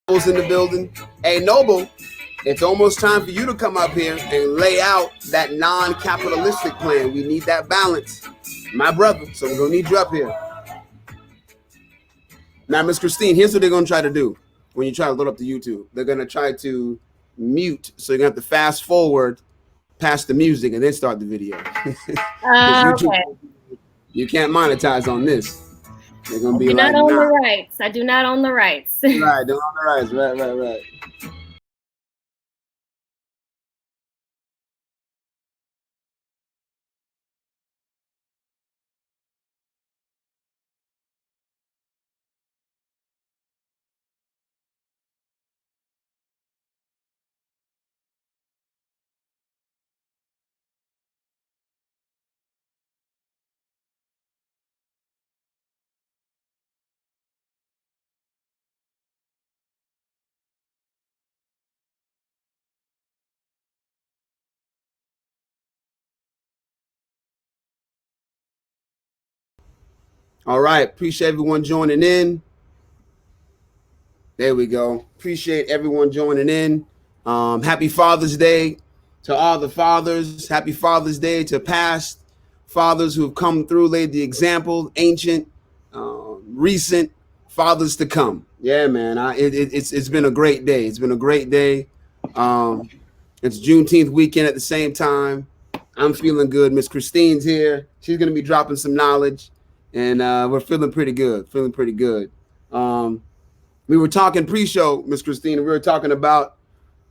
Noble's in the building. Hey, Noble, it's almost time for you to come up here and lay out that non-capitalistic plan. We need that balance, my brother. So we're gonna need you up here. Now, Miss Christine, here's what they're gonna try to do when you try to load up the YouTube. They're gonna try to mute, so you're gonna have to fast forward past the music and then start the video. YouTube, Okay. you can't monetize on this. They're gonna be I do like, not own nah. the rights. I do not own the rights. Right, they're on the rise. Right. All right. Appreciate everyone joining in. There we go. Appreciate everyone joining in. Happy Father's Day to all the fathers. Happy Father's Day to past fathers who have come through, laid the example, ancient, recent fathers to come. Yeah, man. It's been a great day. It's been a great day. It's Juneteenth weekend at the same time. I'm feeling good. Miss Christine's here. She's going to be dropping some knowledge, and we're feeling pretty good. We were talking pre-show, Miss Christine, we were talking about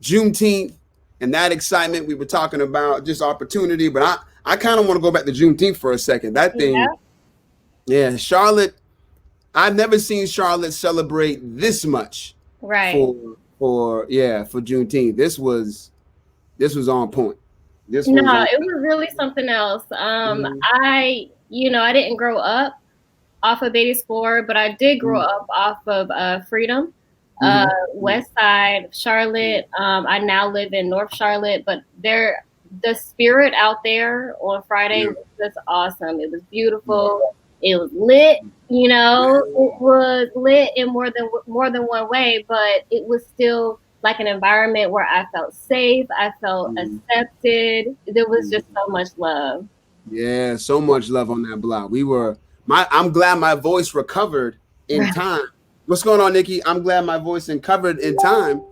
Juneteenth and that excitement. We were talking about just opportunity, but I kind of want to go back to Juneteenth for a second. That thing, yeah, Charlotte, I've never seen Charlotte celebrate this much. Right. For Juneteenth. This was on point. It was really something else. I didn't grow up off of Beatties Ford, but I did grow up off of Freedom, West Side of Charlotte. I now live in North Charlotte, but the spirit out there on Friday was just awesome. It was beautiful. It was lit. It was lit in more than one way, but it was still like an environment where I felt safe. I felt accepted. There was just so much love. Yeah, so much love on that block. I'm glad my voice recovered in time. What's going on, Nikki? I'm glad my voice recovered in time.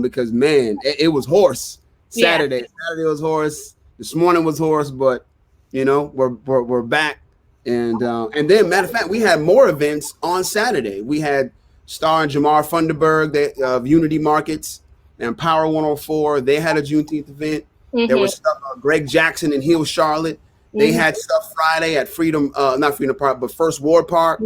Because man, it was hoarse. Saturday was hoarse. This morning was hoarse, but we're back. And then matter of fact, we had more events on Saturday. We had Star and Jamar Funderburg of Unity Markets and Power 104. They had a Juneteenth event. There was stuff Greg Jackson in Hill, Charlotte. They had stuff Friday at Freedom, not Freedom Park, but First Ward Park.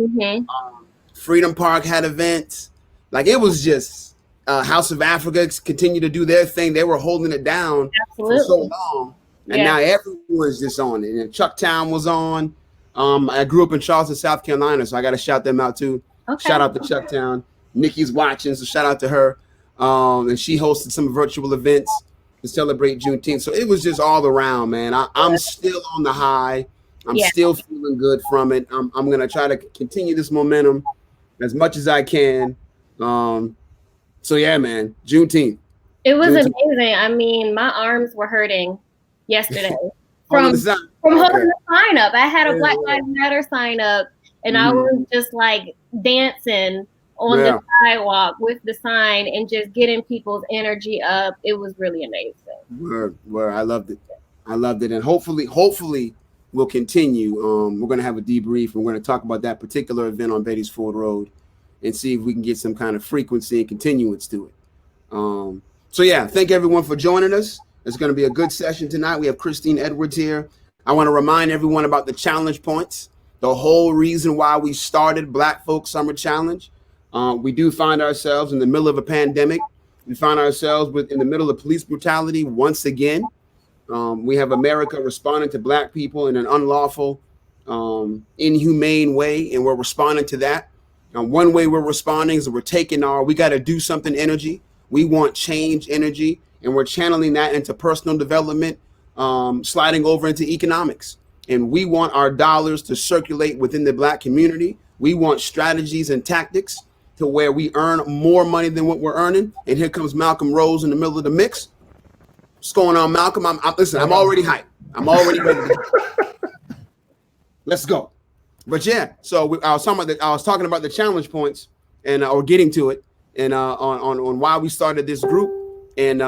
Freedom Park had events. Like it was just House of Africa continued to do their thing. They were holding it down for so long. And now everyone's just on it. And Chucktown was on. I grew up in Charleston, South Carolina, so I got to shout them out too. Okay. Shout out to Chucktown. Nikki's watching, so shout out to her. And she hosted some virtual events to celebrate Juneteenth. So it was just all around, man. I'm still on the high. I'm still feeling good from it. I'm going to try to continue this momentum as much as I can. So yeah, man, Juneteenth. It was amazing. I mean, my arms were hurting yesterday from holding the sign up. I had a Black Lives Matter sign up, and I was just like dancing on the sidewalk with the sign and just getting people's energy up. It was really amazing. Word. I loved it. And hopefully we'll continue. We're going to have a debrief, and we're going to talk about that particular event on Beatties Ford Road and see if we can get some kind of frequency and continuance to it. So yeah, thank everyone for joining us. It's going to be a good session tonight. We have Christine Edwards here. I want to remind everyone about the challenge points, the whole reason why we started Black Folk Summer Challenge. We do find ourselves in the middle of a pandemic. We find ourselves in the middle of police brutality once again. We have America responding to Black people in an unlawful, inhumane way, and we're responding to that. One way we're responding is that we're taking we got to do something energy. We want change energy, and we're channeling that into personal development, sliding over into economics. And we want our dollars to circulate within the Black community. We want strategies and tactics to where we earn more money than what we're earning. And here comes Malcolm Rose in the middle of the mix. What's going on, Malcolm? Listen, I'm already hyped. I'm already ready. Let's go. But yeah, so I was talking about the challenge points and or getting to it, and on why we started this group. And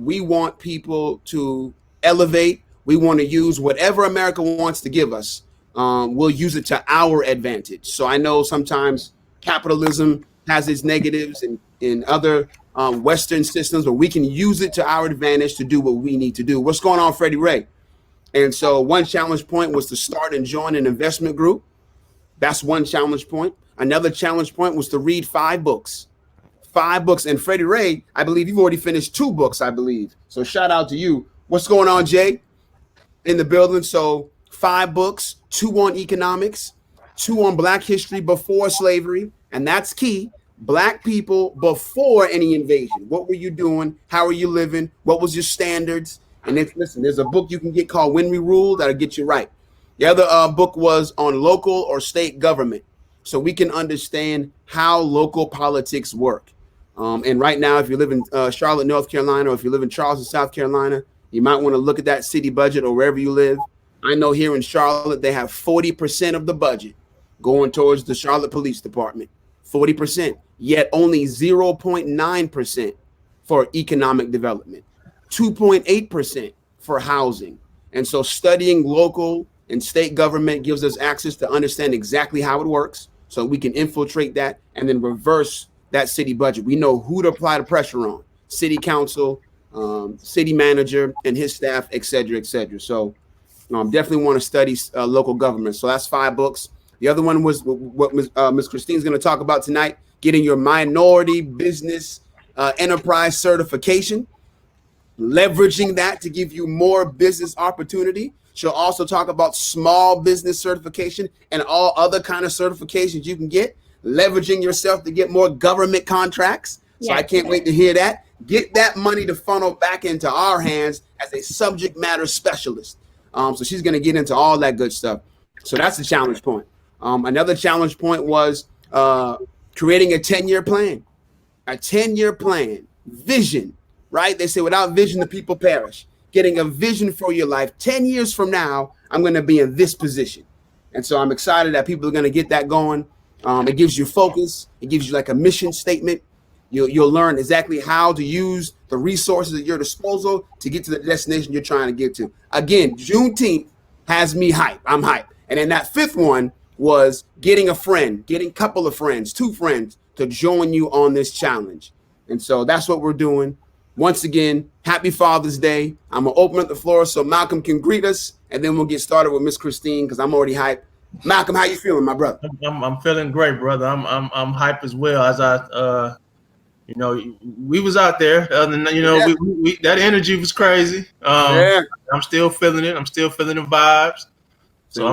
we want people to elevate. We want to use whatever America wants to give us. We'll use it to our advantage. So I know sometimes capitalism has its negatives and in other Western systems, but we can use it to our advantage to do what we need to do. What's going on, Freddie Ray? And so one challenge point was to start and join an investment group. That's one challenge point. Another challenge point was to read 5 books. 5 books. And Freddie Ray, I believe you've already finished 2 books, I believe. So shout out to you. What's going on, Jay? In the building. So 5 books, 2 on economics, 2 on Black history before slavery. And that's key. Black people before any invasion. What were you doing? How are you living? What was your standards? And listen, there's a book you can get called When We Rule that'll get you right. The other book was on local or state government. So we can understand how local politics work. And right now, if you live in Charlotte, North Carolina, or if you live in Charleston, South Carolina, you might want to look at that city budget or wherever you live. I know here in Charlotte, they have 40% of the budget going towards the Charlotte Police Department. 40%, yet only 0.9% for economic development, 2.8% for housing. And so studying local and state government gives us access to understand exactly how it works so we can infiltrate that and then reverse that city budget. We know who to apply the pressure on: city council, city manager and his staff, et cetera, et cetera. So definitely want to study local government. So that's 5 books. The other one was what Ms. Christine's going to talk about tonight, getting your minority business enterprise certification, leveraging that to give you more business opportunity. She'll also talk about small business certification and all other kind of certifications you can get, leveraging yourself to get more government contracts. So I can't wait to hear that. Get that money to funnel back into our hands as a subject matter specialist. So she's going to get into all that good stuff. So that's the challenge point. Another challenge point was creating a 10-year plan. A 10-year plan, vision, right? They say without vision, the people perish. Getting a vision for your life. 10 years from now, I'm going to be in this position. And so I'm excited that people are going to get that going. It gives you focus. It gives you like a mission statement. You'll learn exactly how to use the resources at your disposal to get to the destination you're trying to get to. Again, Juneteenth has me hype. I'm hype. And then that 5th one was getting a friend, getting a couple of friends, 2 friends to join you on this challenge. And so that's what we're doing. Once again, happy Father's Day. I'm going to open up the floor so Malcolm can greet us, and then we'll get started with Miss Christine because I'm already hyped. Malcolm, how you feeling, my brother? I'm feeling great, brother. I'm hyped as well. As we was out there, we that energy was crazy. I'm still feeling it. I'm still feeling the vibes. So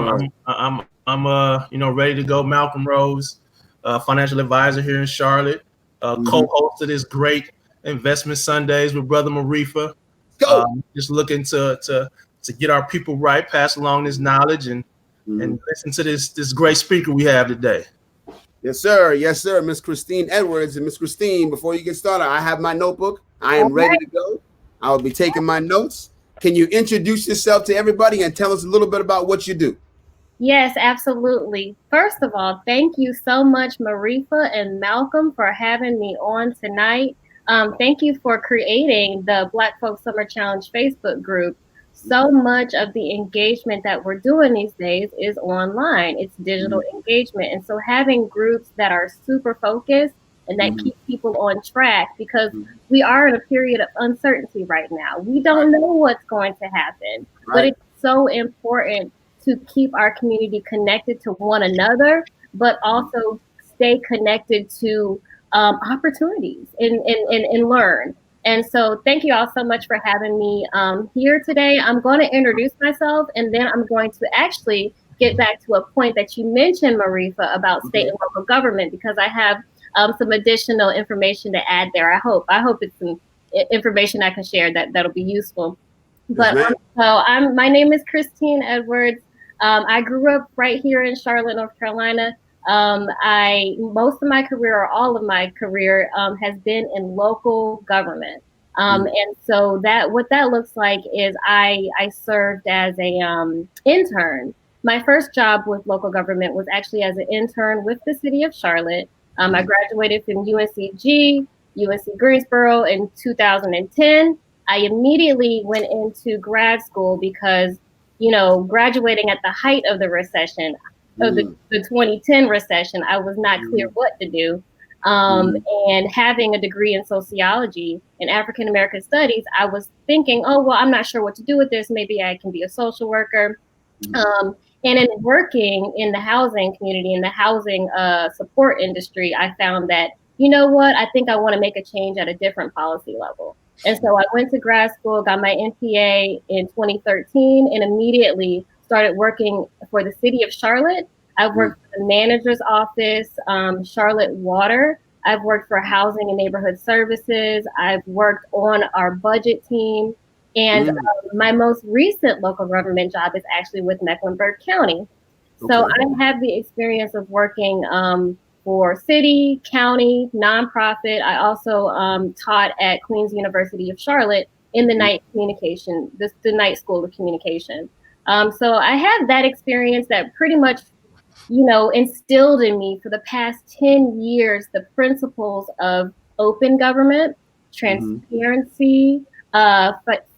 I'm ready to go. Malcolm Rose, financial advisor here in Charlotte, co-host of this great Investment Sundays with Brother Marifa. Just looking to get our people right, pass along this knowledge and listen to this great speaker we have today. Yes, sir. Yes, sir. Miss Christine Edwards. And Miss Christine, before you get started, I have my notebook. I am ready to go. I will be taking my notes. Can you introduce yourself to everybody and tell us a little bit about what you do? Yes, absolutely. First of all, thank you so much, Marifa and Malcolm, for having me on tonight. Thank you for creating the Black Folk Summer Challenge Facebook group. So much of the engagement that we're doing these days is online. It's digital engagement. And so having groups that are super focused and that keep people on track, because we are in a period of uncertainty right now. We don't know what's going to happen, but it's so important to keep our community connected to one another, but also stay connected to opportunities and learn. And so thank you all so much for having me here today. I'm going to introduce myself, and then I'm going to actually get back to a point that you mentioned, Marifa, about state and local government, because I have some additional information to add there. I hope it's some information I can share that'll be useful. But my name is Christine Edwards. I grew up right here in Charlotte, North Carolina. Most of my career, or all of my career, has been in local government. And so what that looks like is I served as a intern. My first job with local government was actually as an intern with the city of Charlotte. I graduated from UNCG, UNC Greensboro in 2010. I immediately went into grad school because, graduating at the height of the recession, of the 2010 recession, I was not clear what to do. And having a degree in sociology and African American studies, I was thinking, oh, well, I'm not sure what to do with this. Maybe I can be a social worker. And in working in the housing community, in the housing support industry, I found that, you know what, I think I want to make a change at a different policy level. And so I went to grad school, got my MPA in 2013, and immediately started working for the city of Charlotte. I've worked for the manager's office, Charlotte Water. I've worked for Housing and Neighborhood Services. I've worked on our budget team. And my most recent local government job is actually with Mecklenburg County. So I have the experience of working for city, county, nonprofit. I also taught at Queen's University of Charlotte in the night communication, the night school of communication. So I have that experience that pretty much, instilled in me for the past 10 years, the principles of open government, transparency,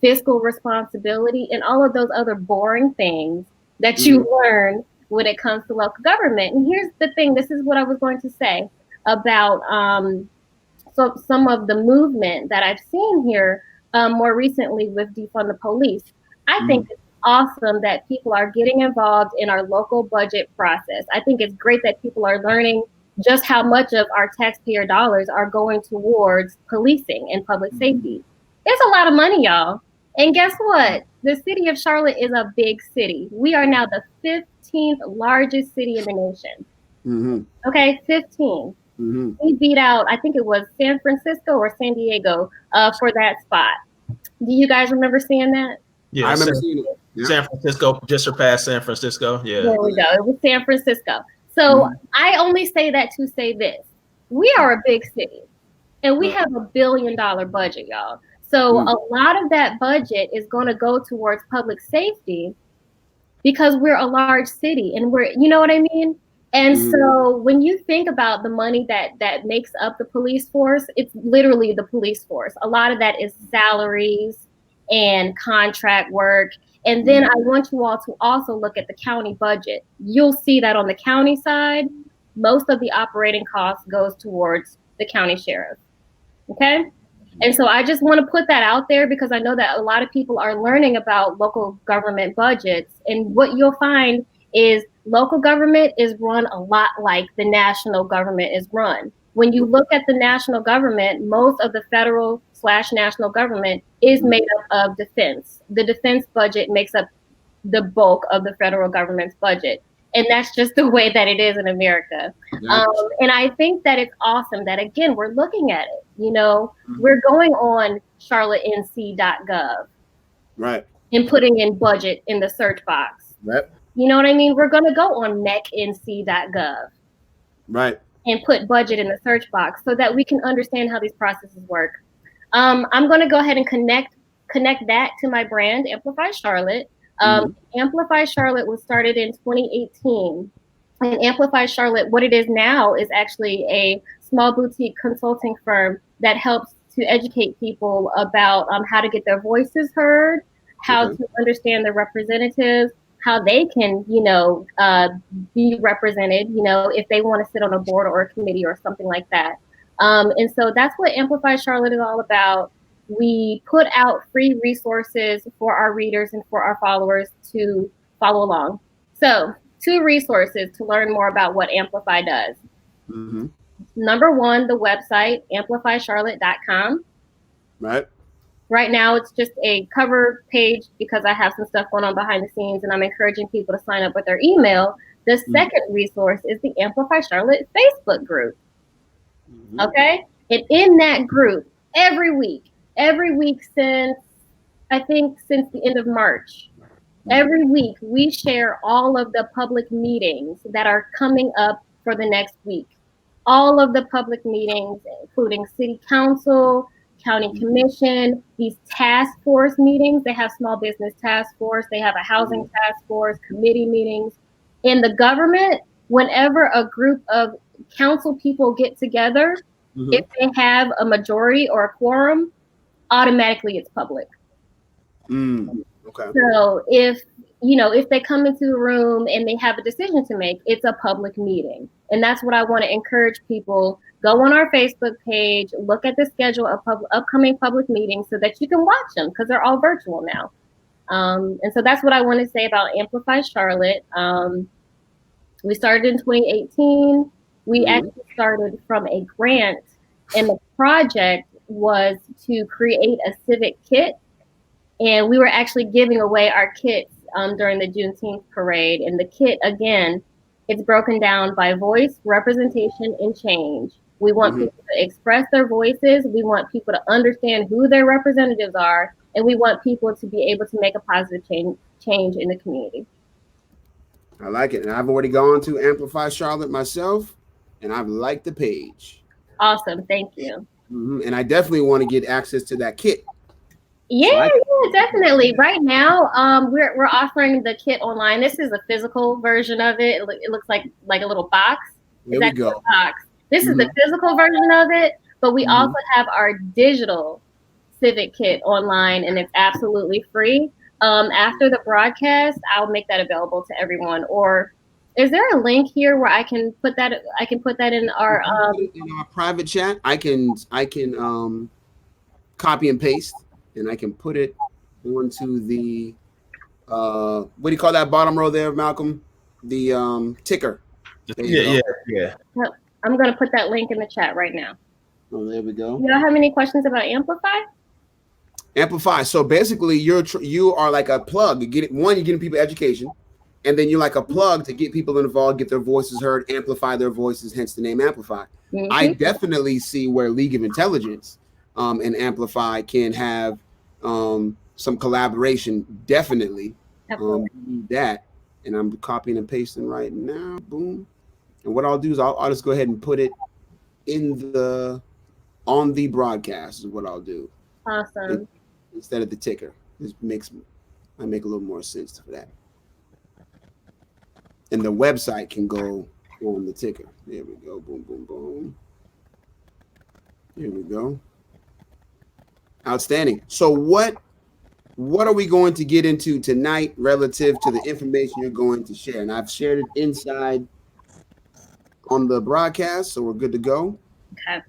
fiscal responsibility, and all of those other boring things that you learn when it comes to local government. And here's the thing, this is what I was going to say about some of the movement that I've seen here more recently with Defund the Police. I think it's awesome that people are getting involved in our local budget process. I think it's great that people are learning just how much of our taxpayer dollars are going towards policing and public safety. It's a lot of money, y'all. And guess what? The city of Charlotte is a big city. We are now the 15th largest city in the nation. Okay, 15. We beat out, I think it was San Francisco or San Diego for that spot. Do you guys remember seeing that? Yeah, I remember seeing it. Yeah. San Francisco just surpassed San Francisco. Yeah. There we go. It was San Francisco. So I only say that to say this. We are a big city and we have $1 billion budget, y'all. So a lot of that budget is going to go towards public safety because we're a large city and you know what I mean? And so when you think about the money that makes up the police force, it's literally the police force. A lot of that is salaries and contract work. And then I want you all to also look at the county budget. You'll see that on the county side, most of the operating costs goes towards the county sheriff. Okay? And so I just want to put that out there because I know that a lot of people are learning about local government budgets. And what you'll find is local government is run a lot like the national government is run. When you look at the national government, most of the federal/national government is made up of defense. The defense budget makes up the bulk of the federal government's budget. And that's just the way that it is in America. And I think that it's awesome that, again, we're looking at it. We're going on charlottenc.gov. Right. And putting in budget in the search box. Right. You know what I mean? We're going to go on mecnc.gov. Right. And put budget in the search box so that we can understand how these processes work. I'm going to go ahead and connect that to my brand, Amplify Charlotte. Amplify Charlotte was started in 2018. And Amplify Charlotte, what it is now, is actually a small boutique consulting firm that helps to educate people about how to get their voices heard, how to understand their representatives, how they can, be represented, if they want to sit on a board or a committee or something like that. And so that's what Amplify Charlotte is all about. We put out free resources for our readers and for our followers to follow along. So 2 resources to learn more about what Amplify does. Number 1, the website, amplifycharlotte.com. Right. Right now, it's just a cover page because I have some stuff going on behind the scenes and I'm encouraging people to sign up with their email. The second resource is the Amplify Charlotte Facebook group. Okay? And in that group, every week since the end of March, every week we share all of the public meetings that are coming up for the next week. All of the public meetings, including city council, county commission, these task force meetings, they have small business task force, they have a housing task force, committee meetings. In the government, whenever a group of council people get together, if they have a majority or a quorum, automatically it's public. Okay. So if they come into the room and they have a decision to make, it's a public meeting. And that's what I want to encourage people. Go on our Facebook page, look at the schedule of upcoming public meetings so that you can watch them because they're all virtual now. And so that's what I want to say about Amplify Charlotte. We started in 2018. We actually started from a grant, and the project was to create a civic kit. And we were actually giving away our kits during the Juneteenth parade. And the kit, again, it's broken down by voice, representation, and change. We want people to express their voices. We want people to understand who their representatives are. And we want people to be able to make a positive change in the community. I like it. And I've already gone to Amplify Charlotte myself, and I've liked the page. Awesome. Thank you. And I definitely want to get access to that kit. Yeah, definitely. Right now, we're offering the kit online. This is a physical version of it. It looks like a little box. There we go. Box. This is the physical version of it, but we also have our digital civic kit online, and it's absolutely free. After the broadcast, I'll make that available to everyone. Or is there a link here where I can put that? I can put that in our private chat. I can copy and paste. And I can put it onto the what do you call that bottom row there, Malcolm? The ticker. Yeah. I'm gonna put that link in the chat right now. Oh, there we go. You don't have any questions about Amplify? Amplify. So basically, you are like a plug. You're getting people education, and then you're like a plug to get people involved, get their voices heard, amplify their voices. Hence the name Amplify. I definitely see where League of Intelligence and Amplify can have some collaboration. Definitely. That, and I'm copying and pasting right now. Boom. And what I'll do is I'll just go ahead and put it on the broadcast is what I'll do. Awesome. Instead of the ticker. This I make a little more sense for that. And the website can go on the ticker. There we go. Boom, boom, boom. Here we go. Outstanding. So what are we going to get into tonight relative to the information you're going to share? And I've shared it inside on the broadcast, so we're good to go. Okay.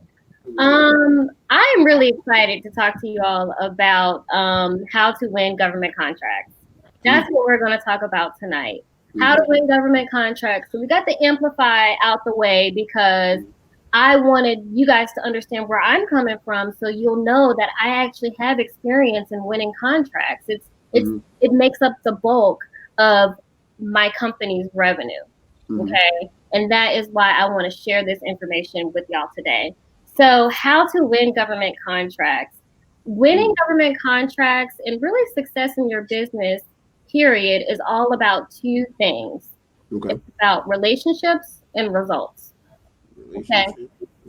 I am really excited to talk to you all about how to win government contracts. That's what we're going to talk about tonight. How to win government contracts. So we got the Amplify out the way because I wanted you guys to understand where I'm coming from, so you'll know that I actually have experience in winning contracts. It makes up the bulk of my company's revenue. Okay, and that is why I want to share this information with y'all today. So, how to win government contracts? Winning government contracts and really success in your business, period, is all about two things. It's about relationships and results. Okay.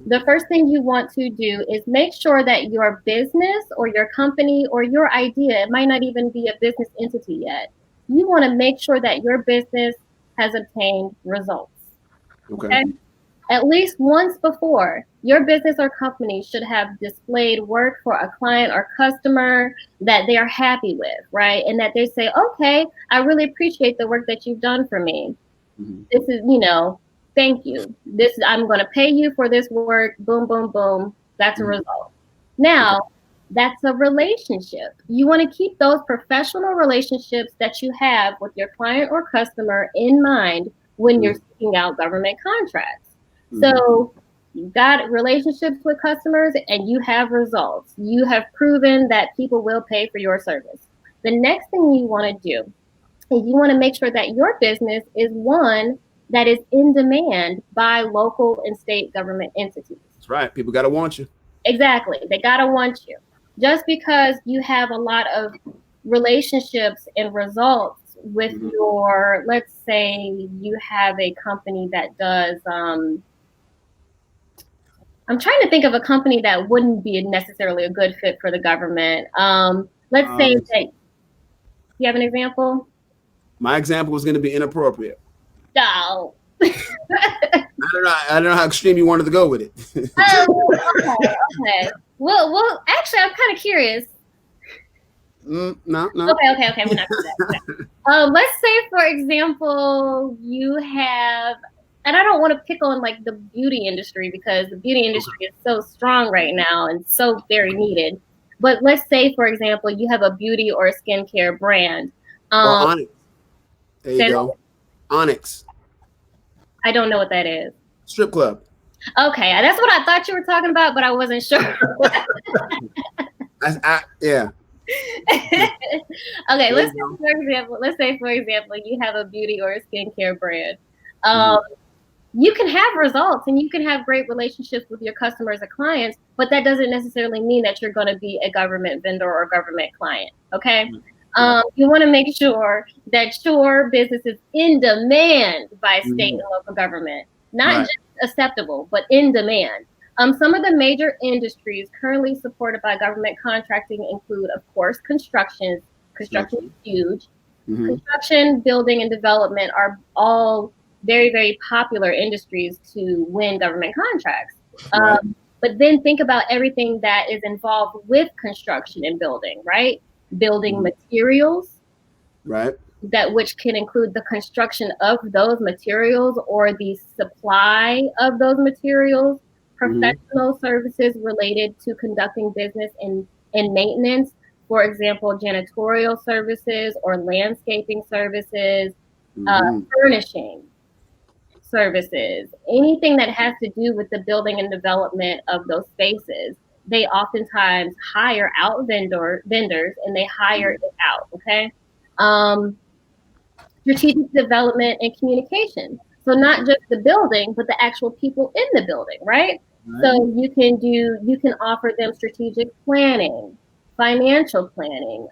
The first thing you want to do is make sure that your business or your company or your idea, it might not even be a business entity yet. You want to make sure that your business has obtained results. Okay. At least once before, your business or company should have displayed work for a client or customer that they are happy with, right? And that they say, okay, I really appreciate the work that you've done for me. This is, thank you. I'm going to pay you for this work. Boom, boom, boom. That's a result. Now, that's a relationship. You want to keep those professional relationships that you have with your client or customer in mind when you're seeking out government contracts. So you've got relationships with customers and you have results. You have proven that people will pay for your service. The next thing you want to do is you want to make sure that your business is one that is in demand by local and state government entities. That's right. People got to want you. Exactly. They got to want you. Just because you have a lot of relationships and results with your, let's say you have a company that does, I'm trying to think of a company that wouldn't be necessarily a good fit for the government. Let's say that, you have an example? My example was going to be inappropriate. No. I don't know how extreme you wanted to go with it. Okay. Well, actually, I'm kind of curious. No. Okay. We're not doing that. Let's say, for example, you have, and I don't want to pick on like the beauty industry because the beauty industry is so strong right now and so very needed. But let's say, for example, you have a beauty or a skincare brand. Onyx. There you go. Onyx. I don't know what that is. Strip club. Okay, that's what I thought you were talking about, but I wasn't sure. Yeah. Okay, let's say for example, you have a beauty or a skincare brand. You can have results and you can have great relationships with your customers and clients, but that doesn't necessarily mean that you're going to be a government vendor or government client. Okay. You want to make sure that your business is in demand by state and local government, not just acceptable, but in demand. Some of the major industries currently supported by government contracting include, of course, construction. Construction is huge. Construction, building, and development are all very, very popular industries to win government contracts. But then think about everything that is involved with construction and building, right? Building materials, that which can include the construction of those materials or the supply of those materials, professional services related to conducting business and maintenance, for example, janitorial services or landscaping services, furnishing services, anything that has to do with the building and development of those spaces. They oftentimes hire out vendors and they hire it out, okay? Strategic development and communication. So not just the building, but the actual people in the building, right? So you can offer them strategic planning, financial planning,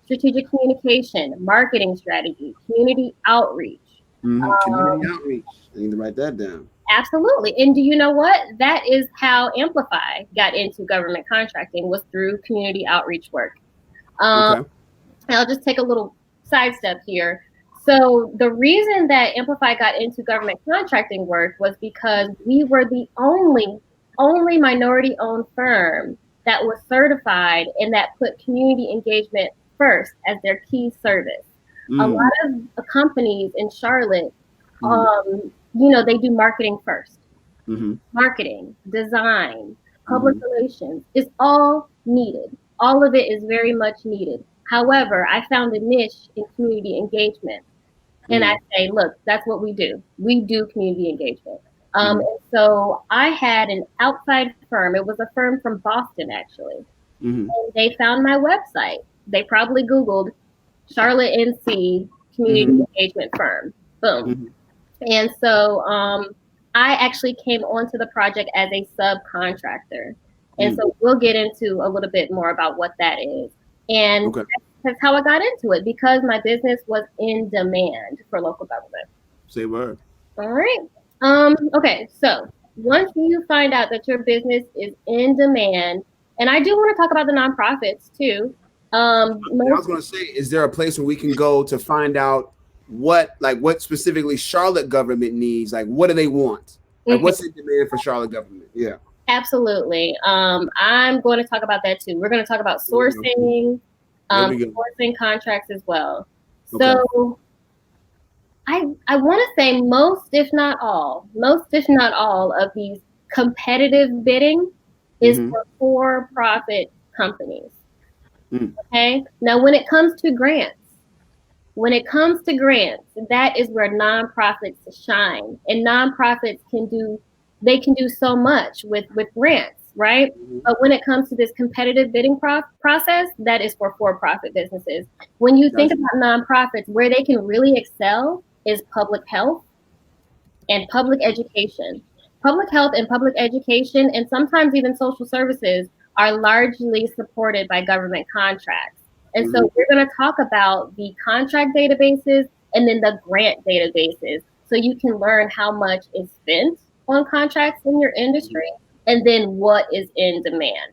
strategic communication, marketing strategy, community outreach. Community outreach. I need to write that down. Absolutely. And do you know what? That is how Amplify got into government contracting, was through community outreach work. I'll just take a little sidestep here. So the reason that Amplify got into government contracting work was because we were the only minority-owned firm that was certified and that put community engagement first as their key service. A lot of companies in Charlotte, they do marketing first. Marketing, design, public relations is all needed. All of it is very much needed. However, I found a niche in community engagement. And I say, look, that's what we do. We do community engagement. And so I had an outside firm. It was a firm from Boston, actually. And they found my website. They probably Googled Charlotte NC community engagement firm. Boom. And so I actually came onto the project as a subcontractor. And so we'll get into a little bit more about what that is. And that's how I got into it, because my business was in demand for local government. Say word. All right. Okay, so once you find out that your business is in demand, and I do want to talk about the nonprofits too. I was going to say, is there a place where we can go to find out what specifically Charlotte government needs? Like, what do they want? Like, what's in demand for Charlotte government? Yeah. Absolutely. I'm going to talk about that too. We're going to talk about sourcing, sourcing contracts as well. So I want to say most, if not all of these competitive bidding is for for-profit companies. Okay. Now, when it comes to grants, that is where nonprofits shine, and nonprofits can do so much with grants, right? But when it comes to this competitive bidding process, that is for for-profit businesses. When you think about nonprofits, where they can really excel is public health and public education. Public health and public education, and sometimes even social services, are largely supported by government contracts. And so we're going to talk about the contract databases and then the grant databases, so you can learn how much is spent on contracts in your industry and then what is in demand.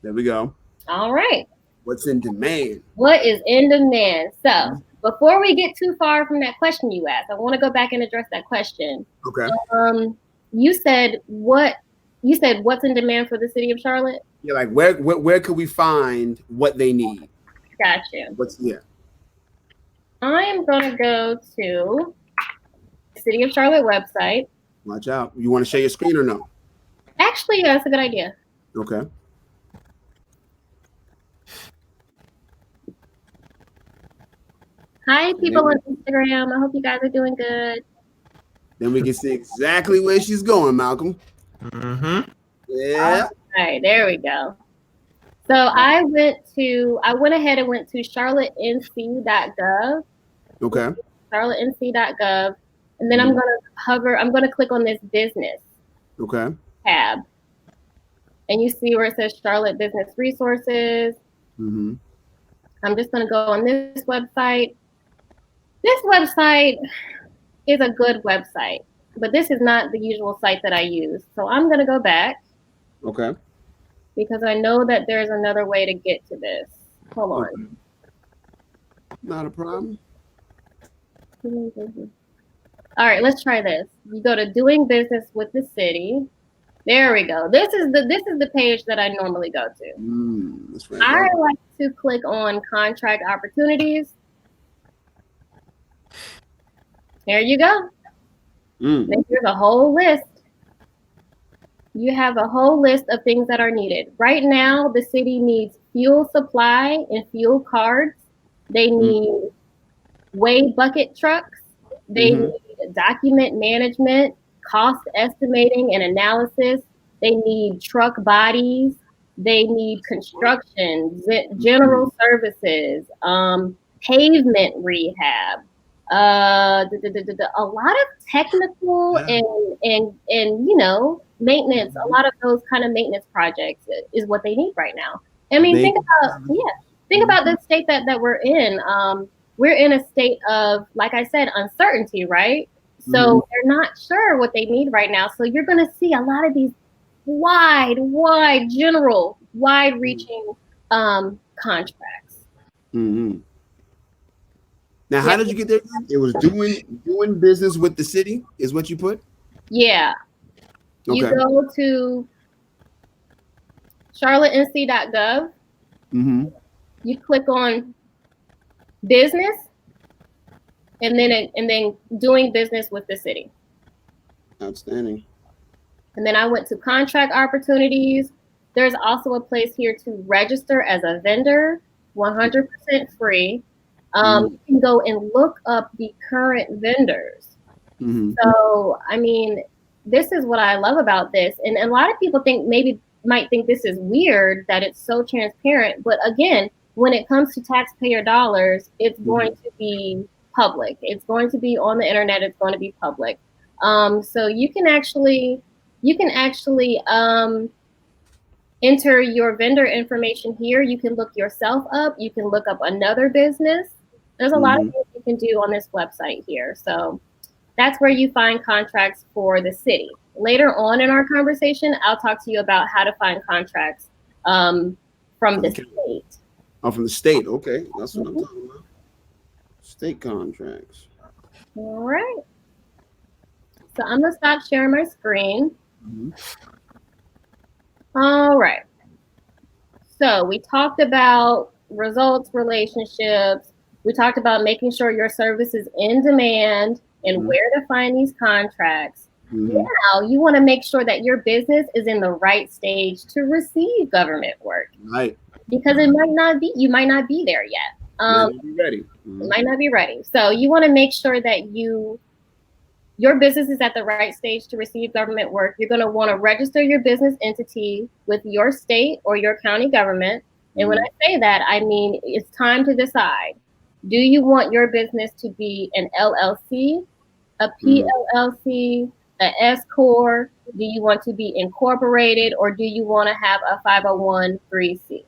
There we go. All right. What's in demand? What is in demand? So before we get too far from that question you asked, I want to go back and address that question. Okay. You said what's in demand for the city of Charlotte? Yeah, like where could we find what they need? Got you. I am going to go to the City of Charlotte website. Watch out. You want to share your screen or no? Actually, yeah, that's a good idea. Okay. Hi, people on Instagram. I hope you guys are doing good. Then we can see exactly where she's going, Malcolm. Yeah. All right, there we go. So I went ahead and went to charlottenc.gov. Okay. charlottenc.gov. And then I'm going to click on this business tab. And you see where it says Charlotte Business Resources. I'm just going to go on this website. This website is a good website, but this is not the usual site that I use. So I'm going to go back. Okay. Because I know that there's another way to get to this. Hold on. Not a problem. All right, let's try this. You go to doing business with the city. There we go. This is the page that I normally go to. That's right. I like to click on contract opportunities. There you go. Then here's a whole list. You have a whole list of things that are needed. Right now, the city needs fuel supply and fuel cards. They need weigh bucket trucks. They need document management, cost estimating and analysis. They need truck bodies. They need construction, general services, pavement rehab. A lot of technical and maintenance. A lot of those kind of maintenance projects is what they need right now. I mean, think about the state that we're in. We're in a state of, like I said, uncertainty, right? So they're not sure what they need right now. So you're going to see a lot of these wide-reaching contracts. Now, how did you get there? It was doing business with the city is what you put? Yeah. Okay. You go to charlottenc.gov. You click on business, and then doing business with the city. Outstanding. And then I went to contract opportunities. There's also a place here to register as a vendor, 100% free. You can go and look up the current vendors. So, I mean, this is what I love about this. And a lot of people might think this is weird that it's so transparent. But again, when it comes to taxpayer dollars, it's going to be public. It's going to be on the internet. It's going to be public. So you can actually enter your vendor information here. You can look yourself up. You can look up another business. There's a lot of things you can do on this website here. So that's where you find contracts for the city. Later on in our conversation, I'll talk to you about how to find contracts from the state. Oh, from the state. Okay. That's what I'm talking about. State contracts. All right. So I'm going to stop sharing my screen. All right. So we talked about results, relationships. We talked about making sure your service is in demand and where to find these contracts. Now you want to make sure that your business is in the right stage to receive government work. Right. Because you might not be there yet. Might not be ready. It might not be ready. So you want to make sure that your business is at the right stage to receive government work. You're going to want to register your business entity with your state or your county government. And when I say that, I mean, it's time to decide. Do you want your business to be an LLC, a PLLC, an S Corp? Do you want to be incorporated, or do you want to have a 501(c)(3)?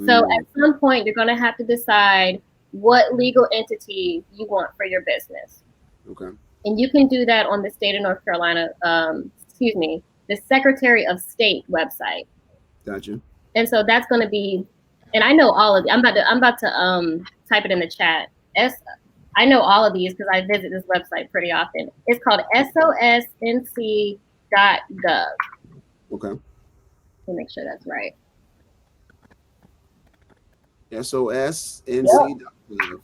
So at some point, you're going to have to decide what legal entity you want for your business. Okay. And you can do that on the state of North Carolina, the Secretary of State website. Gotcha. And so that's going to be, and I know all of, I'm about to type it in the chat. I know all of these because I visit this website pretty often. It's called sosnc.gov. Okay. Let me make sure that's right. sosnc.gov. Gotcha.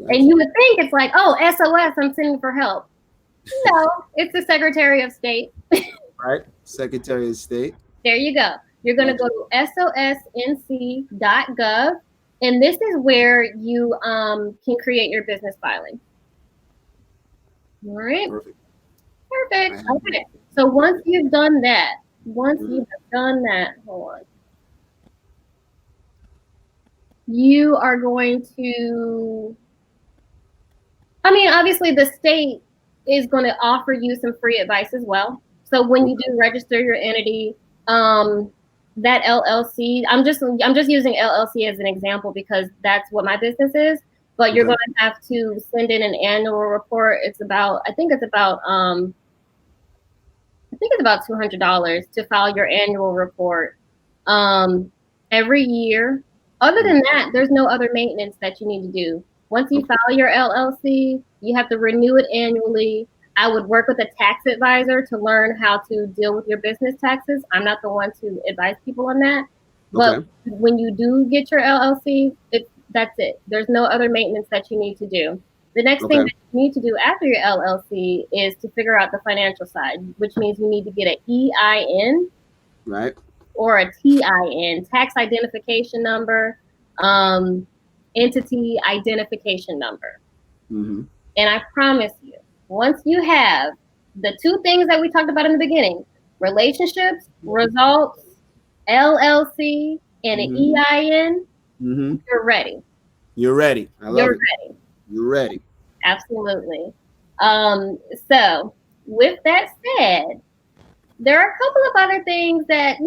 And you would think it's like, oh, SOS, I'm sending for help. No, it's the Secretary of State. Right. Secretary of State. There you go. You're going to go to sosnc.gov. And this is where you can create your business filing. All right. Perfect. Okay. So once you've done that, hold on. You are going to, obviously the state is going to offer you some free advice as well. So when you do register your entity, that LLC, I'm just using LLC as an example because that's what my business is. But you're going to have to send in an annual report. I think it's about $200 to file your annual report every year. Other than that, there's no other maintenance that you need to do. Once you file your LLC, you have to renew it annually. I would work with a tax advisor to learn how to deal with your business taxes. I'm not the one to advise people on that. But when you do get your LLC, that's it. There's no other maintenance that you need to do. The next thing that you need to do after your LLC is to figure out the financial side, which means you need to get an EIN, right, or a TIN, tax identification number, entity identification number. Mm-hmm. And I promise you, once you have the two things that we talked about in the beginning, relationships, results, LLC, and an EIN, you're ready. You're ready. I love it. You're ready. Absolutely. So with that said, there are a couple of other things that,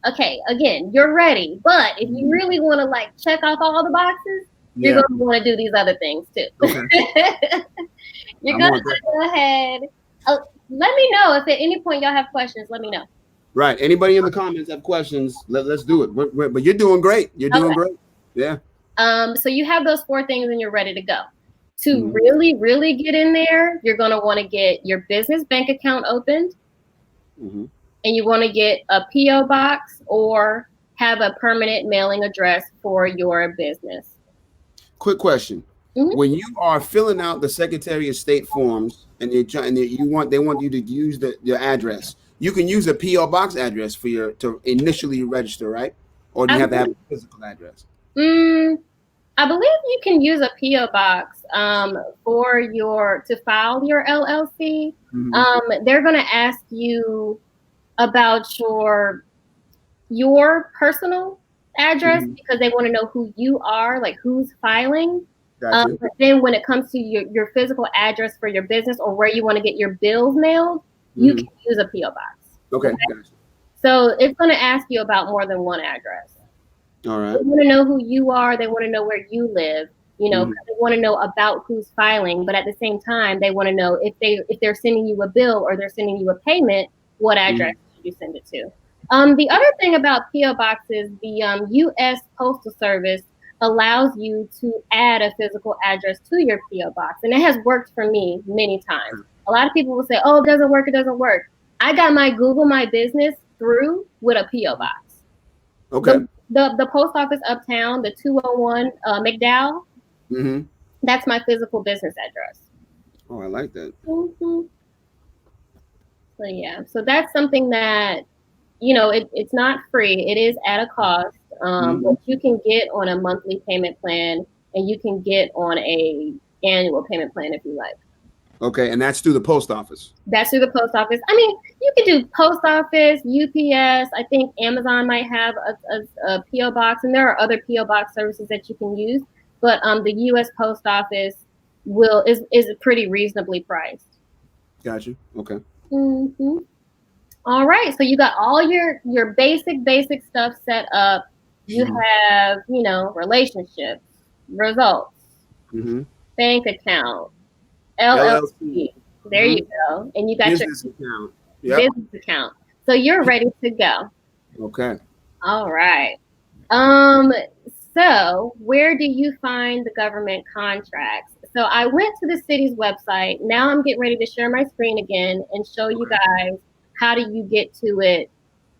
okay, again, you're ready. But if you really want to check off all the boxes, you're going to want to do these other things too. Okay. You're going to go ahead. Let me know if at any point y'all have questions. Let me know. Right. Anybody in the comments have questions? Let's do it. But you're doing great. You're doing great. Yeah. So you have those 4 things and you're ready to go. To really, really get in there, you're going to want to get your business bank account opened. And you want to get a P.O. box or have a permanent mailing address for your business. Quick question. When you are filling out the Secretary of State forms and they want you to use your address, you can use a P.O. box address to initially register, right? Or do you have to have a physical address? I believe you can use a P.O. box to file your LLC. They're going to ask you about your personal address because they want to know who you are, who's filing. Gotcha. But then when it comes to your physical address for your business or where you want to get your bills mailed, you can use a P.O. box. Okay. Gotcha. So it's going to ask you about more than one address. All right. They want to know who you are. They want to know where you live. They want to know about who's filing. But at the same time, they want to know if they're sending you a bill or they're sending you a payment, what address should you send it to? The other thing about P.O. boxes, the U.S. Postal Service allows you to add a physical address to your P.O. box. And it has worked for me many times. A lot of people will say, oh, it doesn't work. I got my Google My Business through with a P.O. box. Okay. The post office uptown, the 201 McDowell, that's my physical business address. Oh, I like that. So yeah, so that's something that, it's not free. It is at a cost, but you can get on a monthly payment plan and you can get on a annual payment plan if you like. Okay, and that's through the post office. That's through the post office. You can do post office, UPS. I think Amazon might have a P.O. box, and there are other P.O. box services that you can use. But the U.S. Post Office is pretty reasonably priced. Gotcha. Okay. All right. So you got all your basic stuff set up. You have, relationships, results, bank account, LLC. There you go. And you got business account. Yep. Business account. So you're ready to go. Okay. All right. So where do you find the government contracts? So I went to the city's website. Now I'm getting ready to share my screen again and show you guys how do you get to it?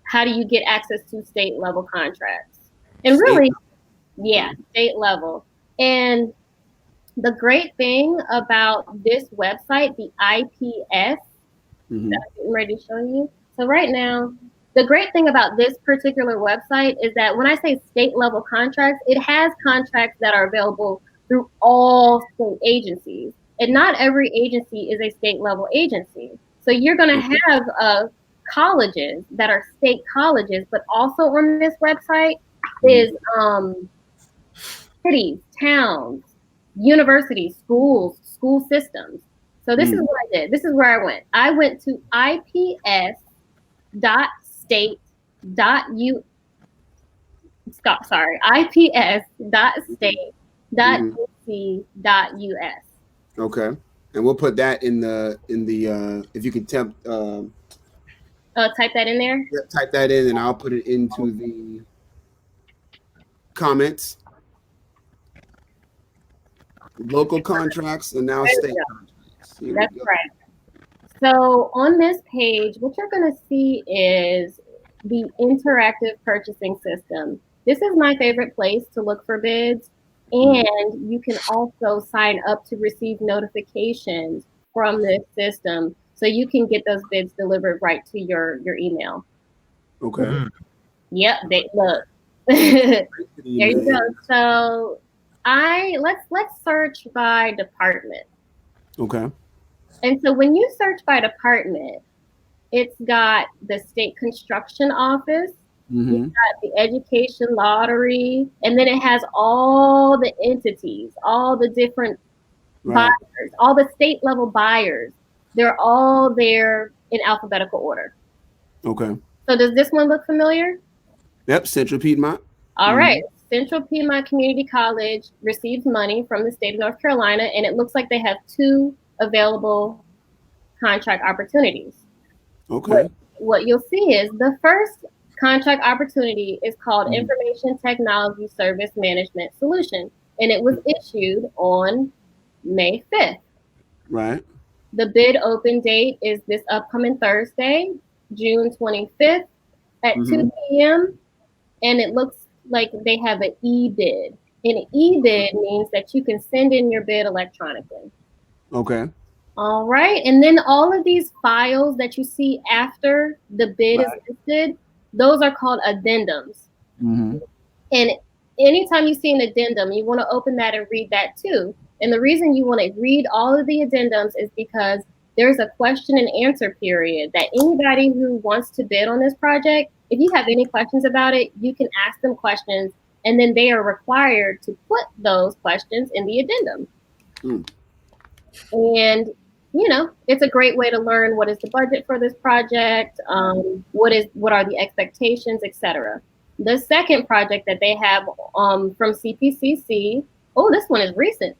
How do you get access to state level contracts? And really, state level. And the great thing about this website, the IPS, that I'm getting ready to show you. So right now, the great thing about this particular website is that when I say state level contracts, it has contracts that are available through all state agencies. And not every agency is a state level agency. So you're going to have colleges that are state colleges, but also on this website is cities, towns, universities, schools, school systems. So this is what I did. This is where I went. I went to ips.state.uc.us. Okay. And we'll put that in the if you can type that in there. Yeah, type that in, and I'll put it into the comments. Local contracts and now state contracts. That's right. So on this page, what you're going to see is the interactive purchasing system. This is my favorite place to look for bids. And you can also sign up to receive notifications from this system. So you can get those bids delivered right to your email. Okay. Yep. Look. There you go. So let's search by department. Okay. And so when you search by department, it's got the state construction office, you've got the education lottery, and then it has all the entities, all the different buyers, all the state level buyers. They're all there in alphabetical order. Okay. So does this one look familiar? Yep, Central Piedmont. All right. Central Piedmont Community College receives money from the state of North Carolina, and it looks like they have 2 available contract opportunities. Okay. What you'll see is the first contract opportunity is called Information Technology Service Management Solution, and it was issued on May 5th. Right. The bid open date is this upcoming Thursday, June 25th at 2 p.m. And it looks like they have an e-bid. An e-bid means that you can send in your bid electronically. Okay. All right. And then all of these files that you see after the bid is listed, those are called addendums. And anytime you see an addendum, you want to open that and read that too. And the reason you want to read all of the addendums is because there's a question and answer period that anybody who wants to bid on this project, if you have any questions about it, you can ask them questions, and then they are required to put those questions in the addendum. And, it's a great way to learn what is the budget for this project, what are the expectations, etc. The second project that they have from CPCC, this one is recent.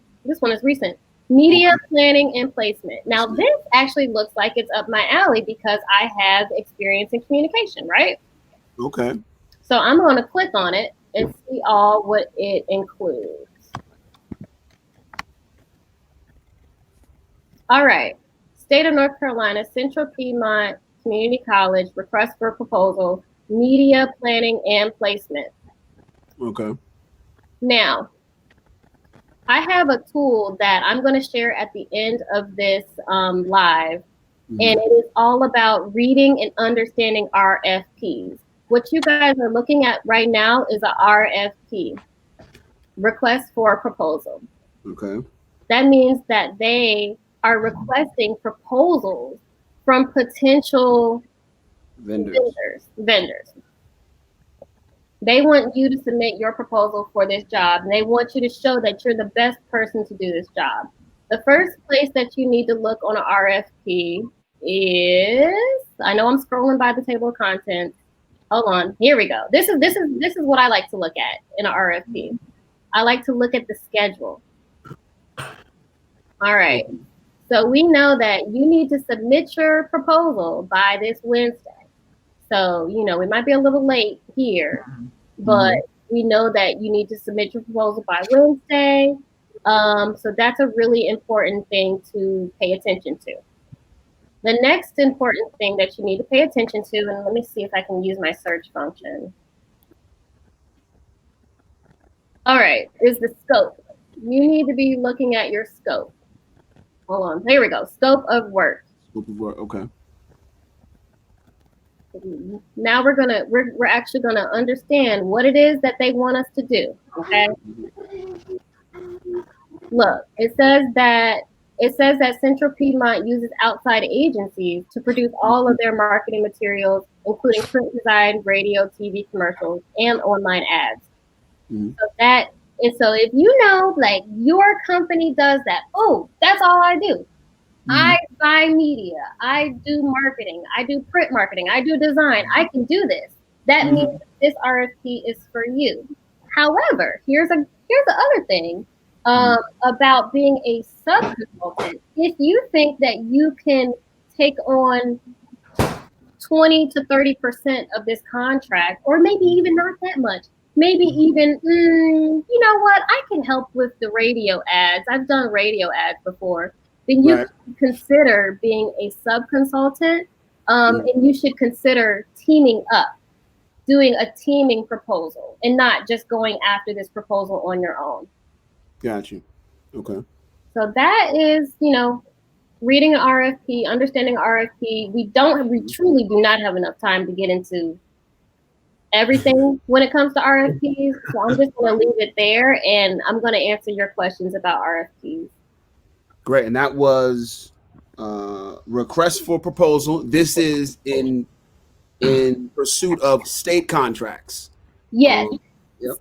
Media planning and placement. Now, this actually looks like it's up my alley because I have experience in communication, right? Okay. So I'm going to click on it and see all what it includes. All right. State of North Carolina, Central Piedmont Community College, request for proposal, media planning and placement. Okay. Now, I have a tool that I'm going to share at the end of this live, and it is all about reading and understanding RFPs. What you guys are looking at right now is a RFP, request for a proposal. Okay. That means that they are requesting proposals from potential vendors. They want you to submit your proposal for this job, and they want you to show that you're the best person to do this job. The first place that you need to look on an RFP is, I know I'm scrolling by the table of contents, Hold on. Here we go. This is what I like to look at in an RFP. I like to look at the schedule. All right. So we know that you need to submit your proposal by this Wednesday. So, you know, we might be a little late here, but we know that you need to submit your proposal by Wednesday. So that's a really important thing to pay attention to. The next important thing that you need to pay attention to, and let me see if I can use my search function. All right, is the scope. You need to be looking at your scope. Hold on, here we go. Scope of work. Scope of work, okay. Now we're actually gonna understand what it is that they want us to do. Okay. Look, it says that Central Piedmont uses outside agencies to produce all of their marketing materials, including print design, radio, TV commercials, and online ads. So if you know, like, your company does that, oh, that's all I do. I buy media, I do marketing, I do print marketing, I do design, I can do this. That means this RFP is for you. However, here's the other thing about being a sub-consultant. If you think that you can take on 20 to 30% of this contract, or maybe even not that much, maybe even, you know what, I can help with the radio ads. I've done radio ads before. Then you can consider being a sub-consultant, and you should consider teaming up, doing a teaming proposal, and not just going after this proposal on your own. Got you. Okay. So that is, you know, reading an RFP, understanding RFP. We truly do not have enough time to get into everything when it comes to RFPs. So I'm just going to leave it there, and I'm going to answer your questions about RFPs. Great. And that was request for proposal. This is in pursuit of state contracts. Yes.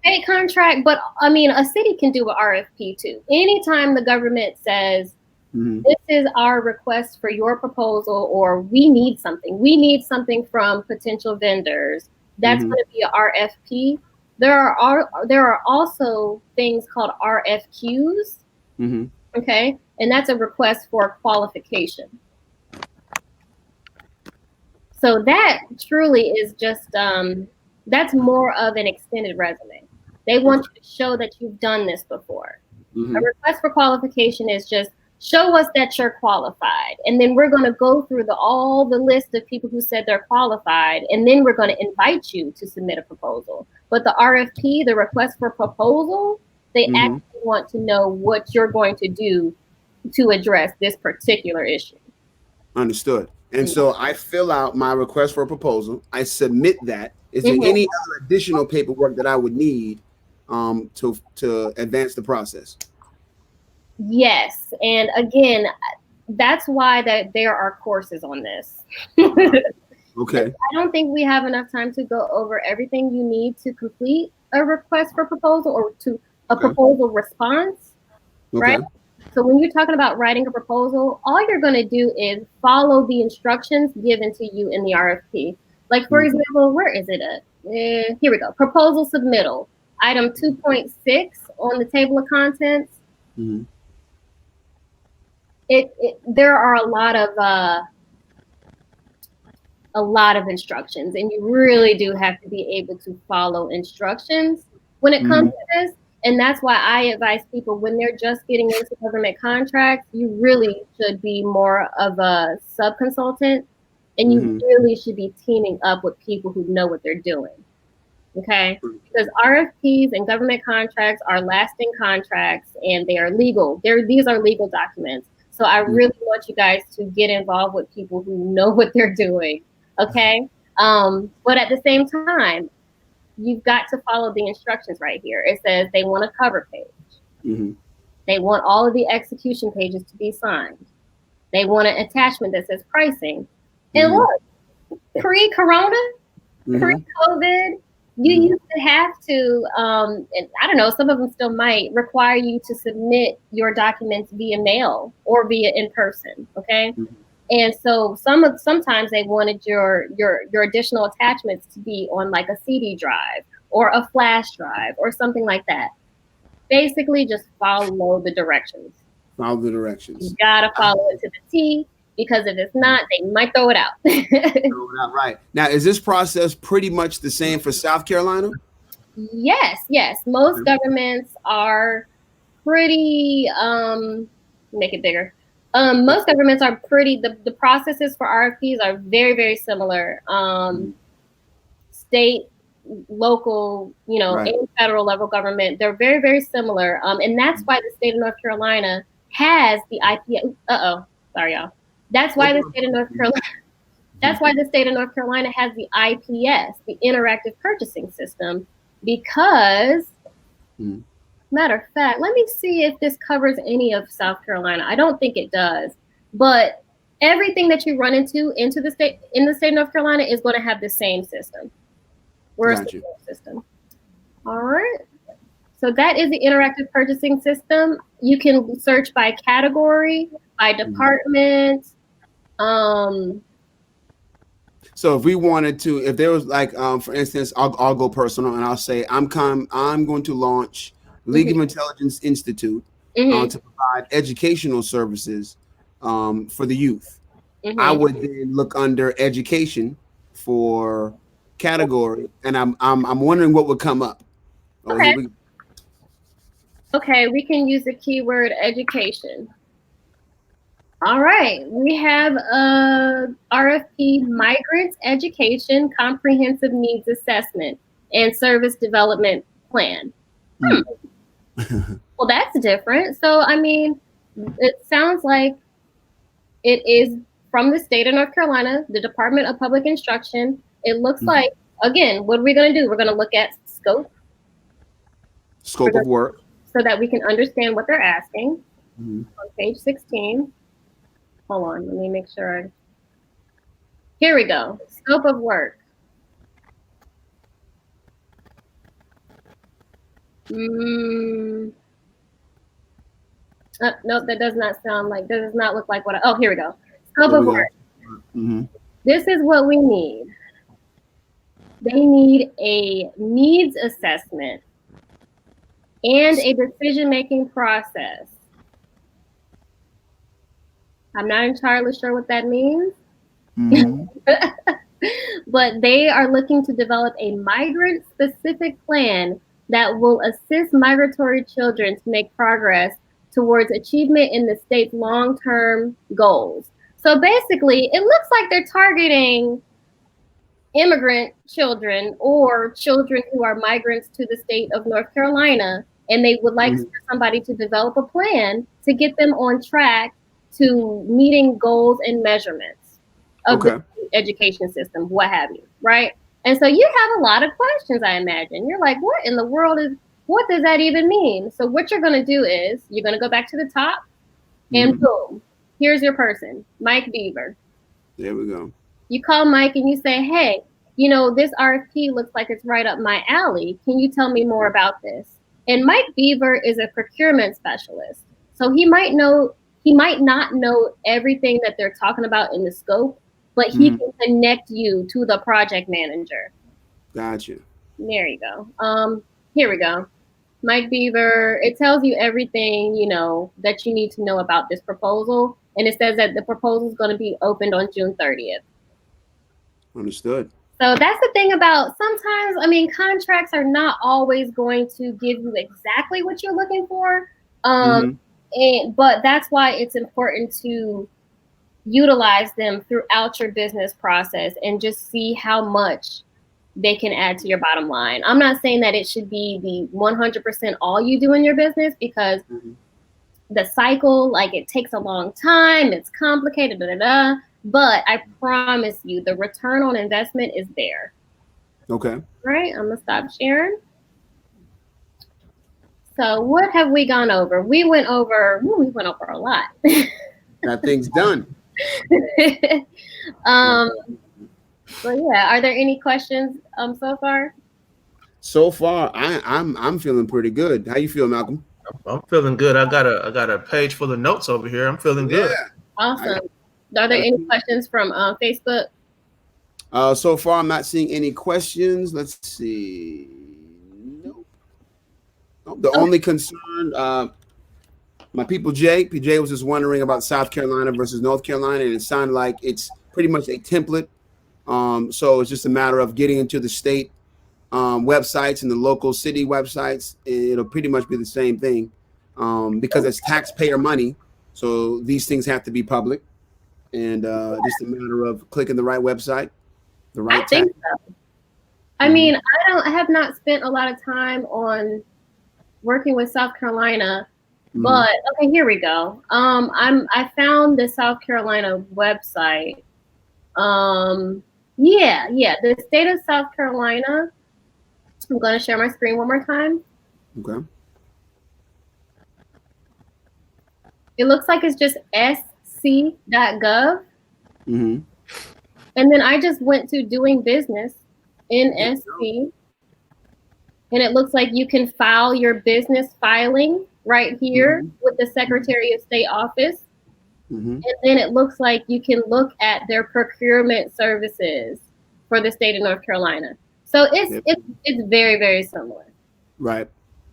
State contract, but I mean, a city can do an RFP too. Anytime the government says, this is our request for your proposal, or we need something from potential vendors, that's going to be an RFP. There are also things called RFQs. Okay. And that's a request for qualification. So that truly is just, that's more of an extended resume. They want you to show that you've done this before. A request for qualification is just show us that you're qualified. And then we're going to go through all the list of people who said they're qualified. And then we're going to invite you to submit a proposal. But the RFP, the request for proposal, they actually want to know what you're going to do to address this particular issue. Understood. And so I fill out my request for a proposal. I submit that. Is there any other additional paperwork that I would need to advance the process? Yes. And again, that's why there are courses on this. Okay. I don't think we have enough time to go over everything you need to complete a request for proposal or to a proposal response, right? So when you're talking about writing a proposal, all you're going to do is follow the instructions given to you in the RFP. Like, for example, where is it at? Here we go. Proposal submittal. Item 2.6 on the table of contents. There are a lot of instructions, and you really do have to be able to follow instructions when it comes to this. And that's why I advise people, when they're just getting into government contracts, you really should be more of a sub-consultant, and you really should be teaming up with people who know what they're doing. Okay? Because RFPs and government contracts are lasting contracts, and they are legal. These are legal documents. So I really want you guys to get involved with people who know what they're doing. Okay? But at the same time, you've got to follow the instructions right here. It says they want a cover page. They want all of the execution pages to be signed. They want an attachment that says pricing. And look, pre-corona, pre-COVID, you used to have to, and I don't know, some of them still might require you to submit your documents via mail or via in person, okay? And so sometimes they wanted your additional attachments to be on like a CD drive or a flash drive or something like that. Basically, just follow the directions. Follow the directions. You gotta follow it to the T, because if it's not, they might throw it out. Throw it out, right. Now, is this process pretty much the same for South Carolina? Yes. Most governments are pretty, make it bigger. Most governments are pretty, the processes for RFPs are very, very similar. State, local, and federal level government, they're very, very similar. And that's why the state of North Carolina has the IPS. Sorry, y'all. That's why the state of North Carolina. That's why the state of North Carolina has the IPS, the Interactive Purchasing System, because. Matter of fact, let me see if this covers any of South Carolina. I don't think it does, but everything that you run into the state of North Carolina is going to have the same system. We're a similar system. All right. So that is the Interactive Purchasing System. You can search by category, by department. So if we wanted to, if there was like, for instance, I'll go personal and I'll say I'm going to launch League of Intelligence Institute to provide educational services for the youth. I would then look under education for category, and I'm wondering what would come up. Okay, we can use the keyword education. All right, we have RFP Migrant Education Comprehensive Needs Assessment and Service Development Plan. Well, that's different. So, I mean, it sounds like it is from the state of North Carolina, the Department of Public Instruction. It looks like, again, what are we going to do? We're going to look at scope of work, so that we can understand what they're asking. On page 16. Hold on, let me make sure. Here we go. Scope of work. Nope, that does not look like what oh, here we go. Scope of work. This is what we need. They need a needs assessment and a decision-making process. I'm not entirely sure what that means. But they are looking to develop a migrant-specific plan that will assist migratory children to make progress towards achievement in the state's long-term goals. So basically, it looks like they're targeting immigrant children or children who are migrants to the state of North Carolina, and they would like somebody to develop a plan to get them on track to meeting goals and measurements of the education system, what have you, right? And so you have a lot of questions, I imagine. You're like, what in the world what does that even mean? So what you're going to do is you're going to go back to the top and boom, here's your person, Mike Beaver. There we go. You call Mike and you say, hey, this RFP looks like it's right up my alley. Can you tell me more about this? And Mike Beaver is a procurement specialist. So he might not know everything that they're talking about in the scope, but he can connect you to the project manager. Gotcha. There you go. Here we go. Mike Beaver, it tells you everything, that you need to know about this proposal. And it says that the proposal is going to be opened on June 30th. Understood. So that's the thing about sometimes, contracts are not always going to give you exactly what you're looking for. But that's why it's important to utilize them throughout your business process and just see how much they can add to your bottom line. I'm not saying that it should be the 100% all you do in your business, because the cycle, it takes a long time, it's complicated, but I promise you the return on investment is there. Okay. All right, I'm gonna stop sharing. So what have we gone over? We went over a lot. That thing's done. But yeah, are there any questions so far? So far, I'm feeling pretty good. How you feel, Malcolm? I'm feeling good. I got a page full of notes over here. I'm feeling good. Awesome. Are there any questions from Facebook? So far, I'm not seeing any questions. Let's see. Nope. The only concern, my people, PJ was just wondering about South Carolina versus North Carolina, and it sounded like it's pretty much a template. So it's just a matter of getting into the state websites and the local city websites. It'll pretty much be the same thing because it's taxpayer money. So these things have to be public, and just a matter of clicking the right website, the right. I think so. I mean, I have not spent a lot of time on working with South Carolina, but okay, here we go. I found the South Carolina website. Yeah, the state of South Carolina. I'm going to share my screen one more time. Okay. It looks like it's just sc.gov. And then I just went to doing business in SC. And it looks like you can file your business filing right here with the Secretary of State office. And then it looks like you can look at their procurement services for the state of North Carolina. So it's very, very similar. Right.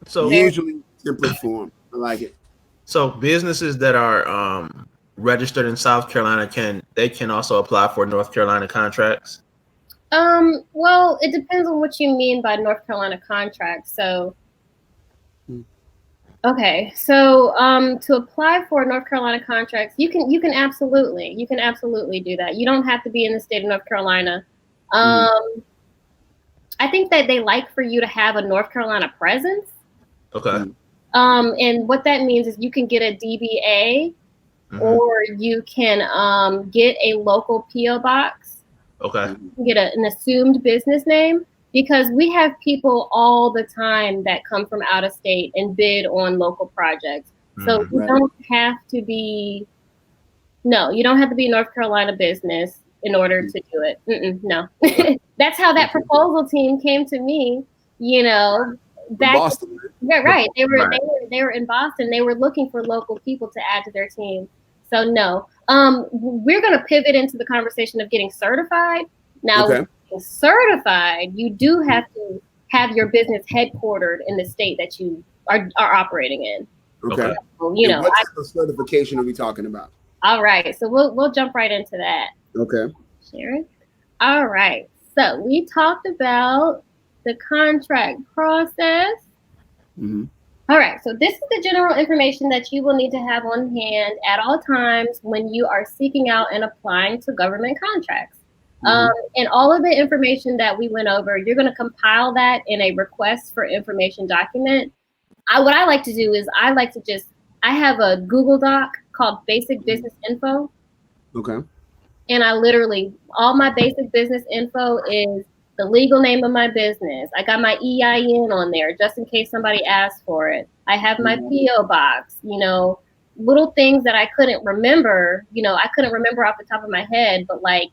So usually simpler form. I like it. So businesses that are registered in South Carolina can also apply for North Carolina contracts? Well, it depends on what you mean by North Carolina contracts. So okay, so to apply for North Carolina contracts, you can absolutely do that. You don't have to be in the state of North Carolina. I think that they like for you to have a North Carolina presence. Okay. And what that means is you can get a DBA or you can get a local PO box. Okay. You can get an assumed business name, because we have people all the time that come from out of state and bid on local projects. So you don't have to be you don't have to be a North Carolina business in order to do it. No. That's how that proposal team came to me, back Boston. Yeah, right. They were in Boston. They were looking for local people to add to their team. So no. We're gonna pivot into the conversation of getting certified. Now getting certified, you do have to have your business headquartered in the state that you are operating in. Okay. So, what type of certification are we talking about? All right. So we'll jump right into that. Okay. Sharon. All right. So we talked about the contract process. All right. So this is the general information that you will need to have on hand at all times when you are seeking out and applying to government contracts. And all of the information that we went over, you're going to compile that in a request for information document. What I like to do is I have a Google Doc called Basic Business Info. Okay. And all my basic business info is the legal name of my business. I got my EIN on there just in case somebody asks for it. I have my PO box, little things that I couldn't remember. I couldn't remember off the top of my head, but like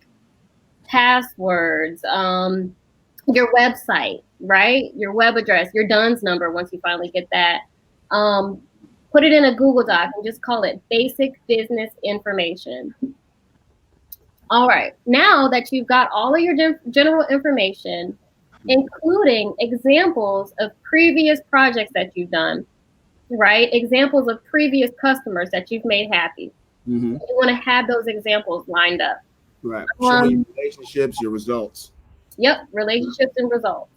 passwords, your website, right? Your web address, your DUNS number once you finally get that. Put it in a Google Doc and just call it Basic Business Information. All right, now that you've got all of your general information, including examples of previous projects that you've done, right? Examples of previous customers that you've made happy. You want to have those examples lined up. Right. Showing your relationships, your results. Yep, relationships and results.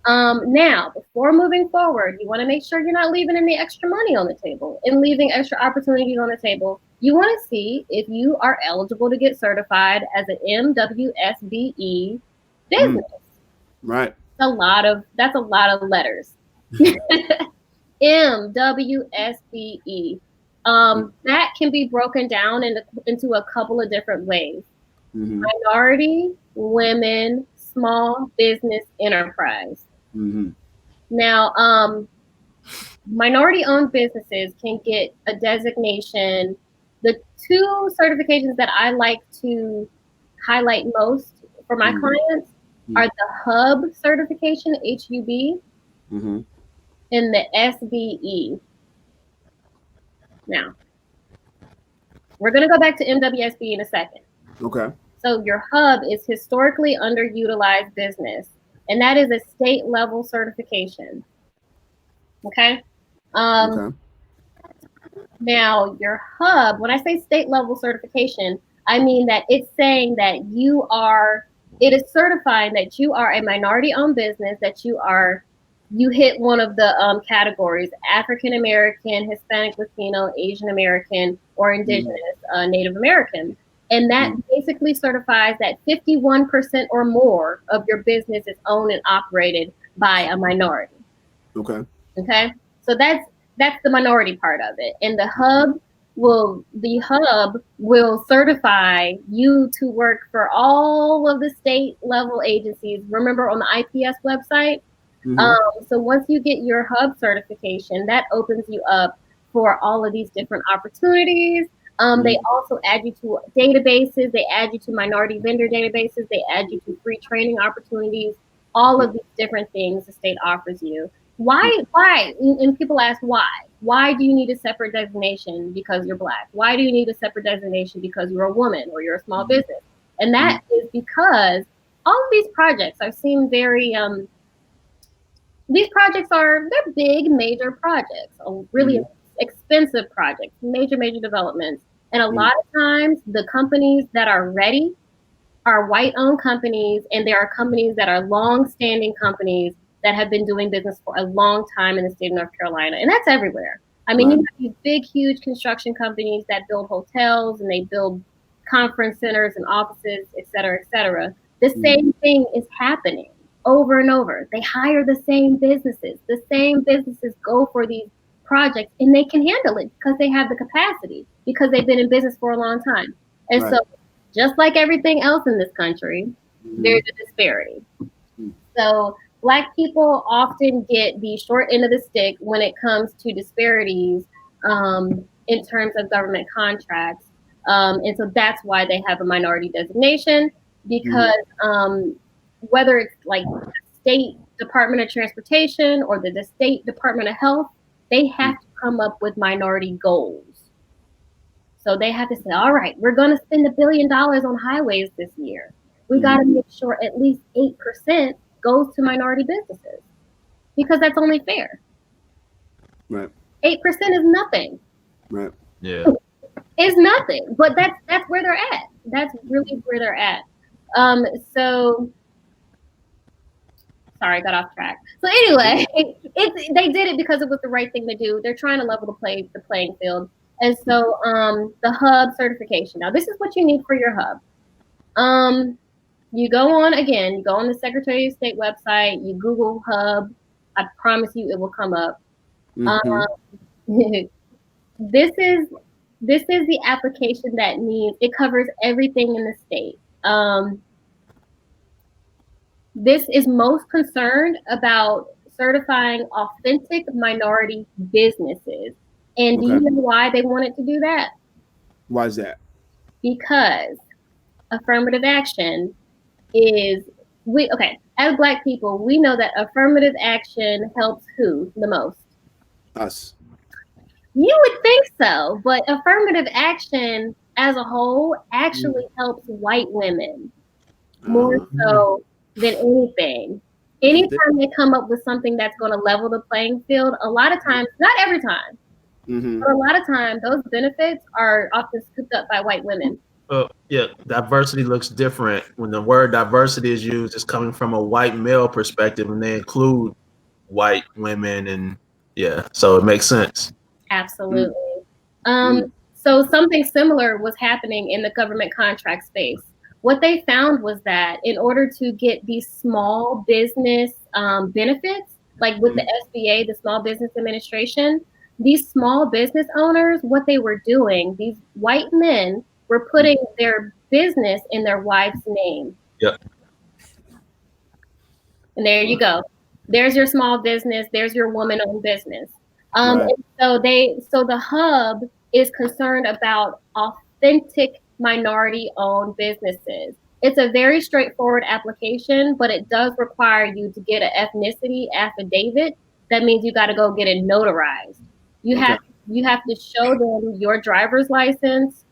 Now, before moving forward, you want to make sure you're not leaving any extra money on the table and leaving extra opportunities on the table. You want to see if you are eligible to get certified as an MWSBE business. Right. That's a lot of letters. MWSBE. That can be broken down into a couple of different ways. Minority, women, small business enterprise. Now, minority-owned businesses can get a designation. The two certifications that I like to highlight most for my clients are the HUB certification, HUB, and the SBE. Now, We're going to go back to MWSB in a second. Okay. So your hub is historically underutilized business, and that is a state level certification. Okay. Okay. Now your hub, when I say state level certification, I mean that it's saying that it is certifying that you are a minority owned business, that you hit one of the categories: African American, Hispanic, Latino, Asian American, or Indigenous, Native American. And that basically certifies that 51% or more of your business is owned and operated by a minority. Okay. Okay. So that's the minority part of it. And the hub will certify you to work for all of the state level agencies. Remember, on the IPS website. So once you get your hub certification, that opens you up for all of these different opportunities. They also add you to databases. They add you to minority vendor databases. They add you to free training opportunities. All of these different things the state offers you. Why? And people ask why. Why do you need a separate designation because you're Black? Why do you need a separate designation because you're a woman or you're a small business? And that is because all of these projects seem very these projects they're big, major projects, really expensive projects, major developments. And a lot of times the companies that are ready are white-owned companies, and there are companies that are long-standing companies that have been doing business for a long time in the state of North Carolina. And that's everywhere. I mean, you have these big, huge construction companies that build hotels and they build conference centers and offices, et cetera, et cetera. The same thing is happening over and over. They hire the same businesses. The same businesses go for these projects, and they can handle it because they have the capacity, because they've been in business for a long time. And so just like everything else in this country, there's a disparity. So Black people often get the short end of the stick when it comes to disparities in terms of government contracts. And so that's why they have a minority designation, because whether it's like the State Department of Transportation or the State Department of Health, they have to come up with minority goals. So they have to say, all right, we're going to spend $1 billion on highways this year. We got to make sure at least 8% goes to minority businesses, because that's only fair. Right. 8% is nothing. Right. Yeah. It's nothing, but that's where they're at. That's really where they're at. So sorry, I got off track. So anyway, they did it because it was the right thing to do. They're trying to level the playing field. And so the hub certification. Now, this is what you need for your hub. You go on the Secretary of State website, you Google hub. I promise you it will come up. This is the application that it covers everything in the state. This is most concerned about certifying authentic minority businesses. And do you know why they wanted to do that? Why is that? Because affirmative action is, as Black people, we know that affirmative action helps who the most? Us. You would think so, but affirmative action as a whole actually helps white women more so than anything. Anytime they come up with something that's going to level the playing field, a lot of times, not every time, but a lot of times those benefits are often scooped up by white women. Yeah, diversity looks different when the word diversity is used. It's coming from a white male perspective, and they include white women, and so it makes sense. Absolutely. So something similar was happening in the government contract space. What they found was that in order to get these small business benefits, like with the SBA, the Small Business Administration, these small business owners, what they were doing, these white men were putting their business in their wife's name. Yep. And there you go. There's your small business. There's your woman-owned business. And so the hub is concerned about authentic minority-owned businesses. It's a very straightforward application, but it does require you to get an ethnicity affidavit. That means you got to go get it notarized. You have to show them your driver's license,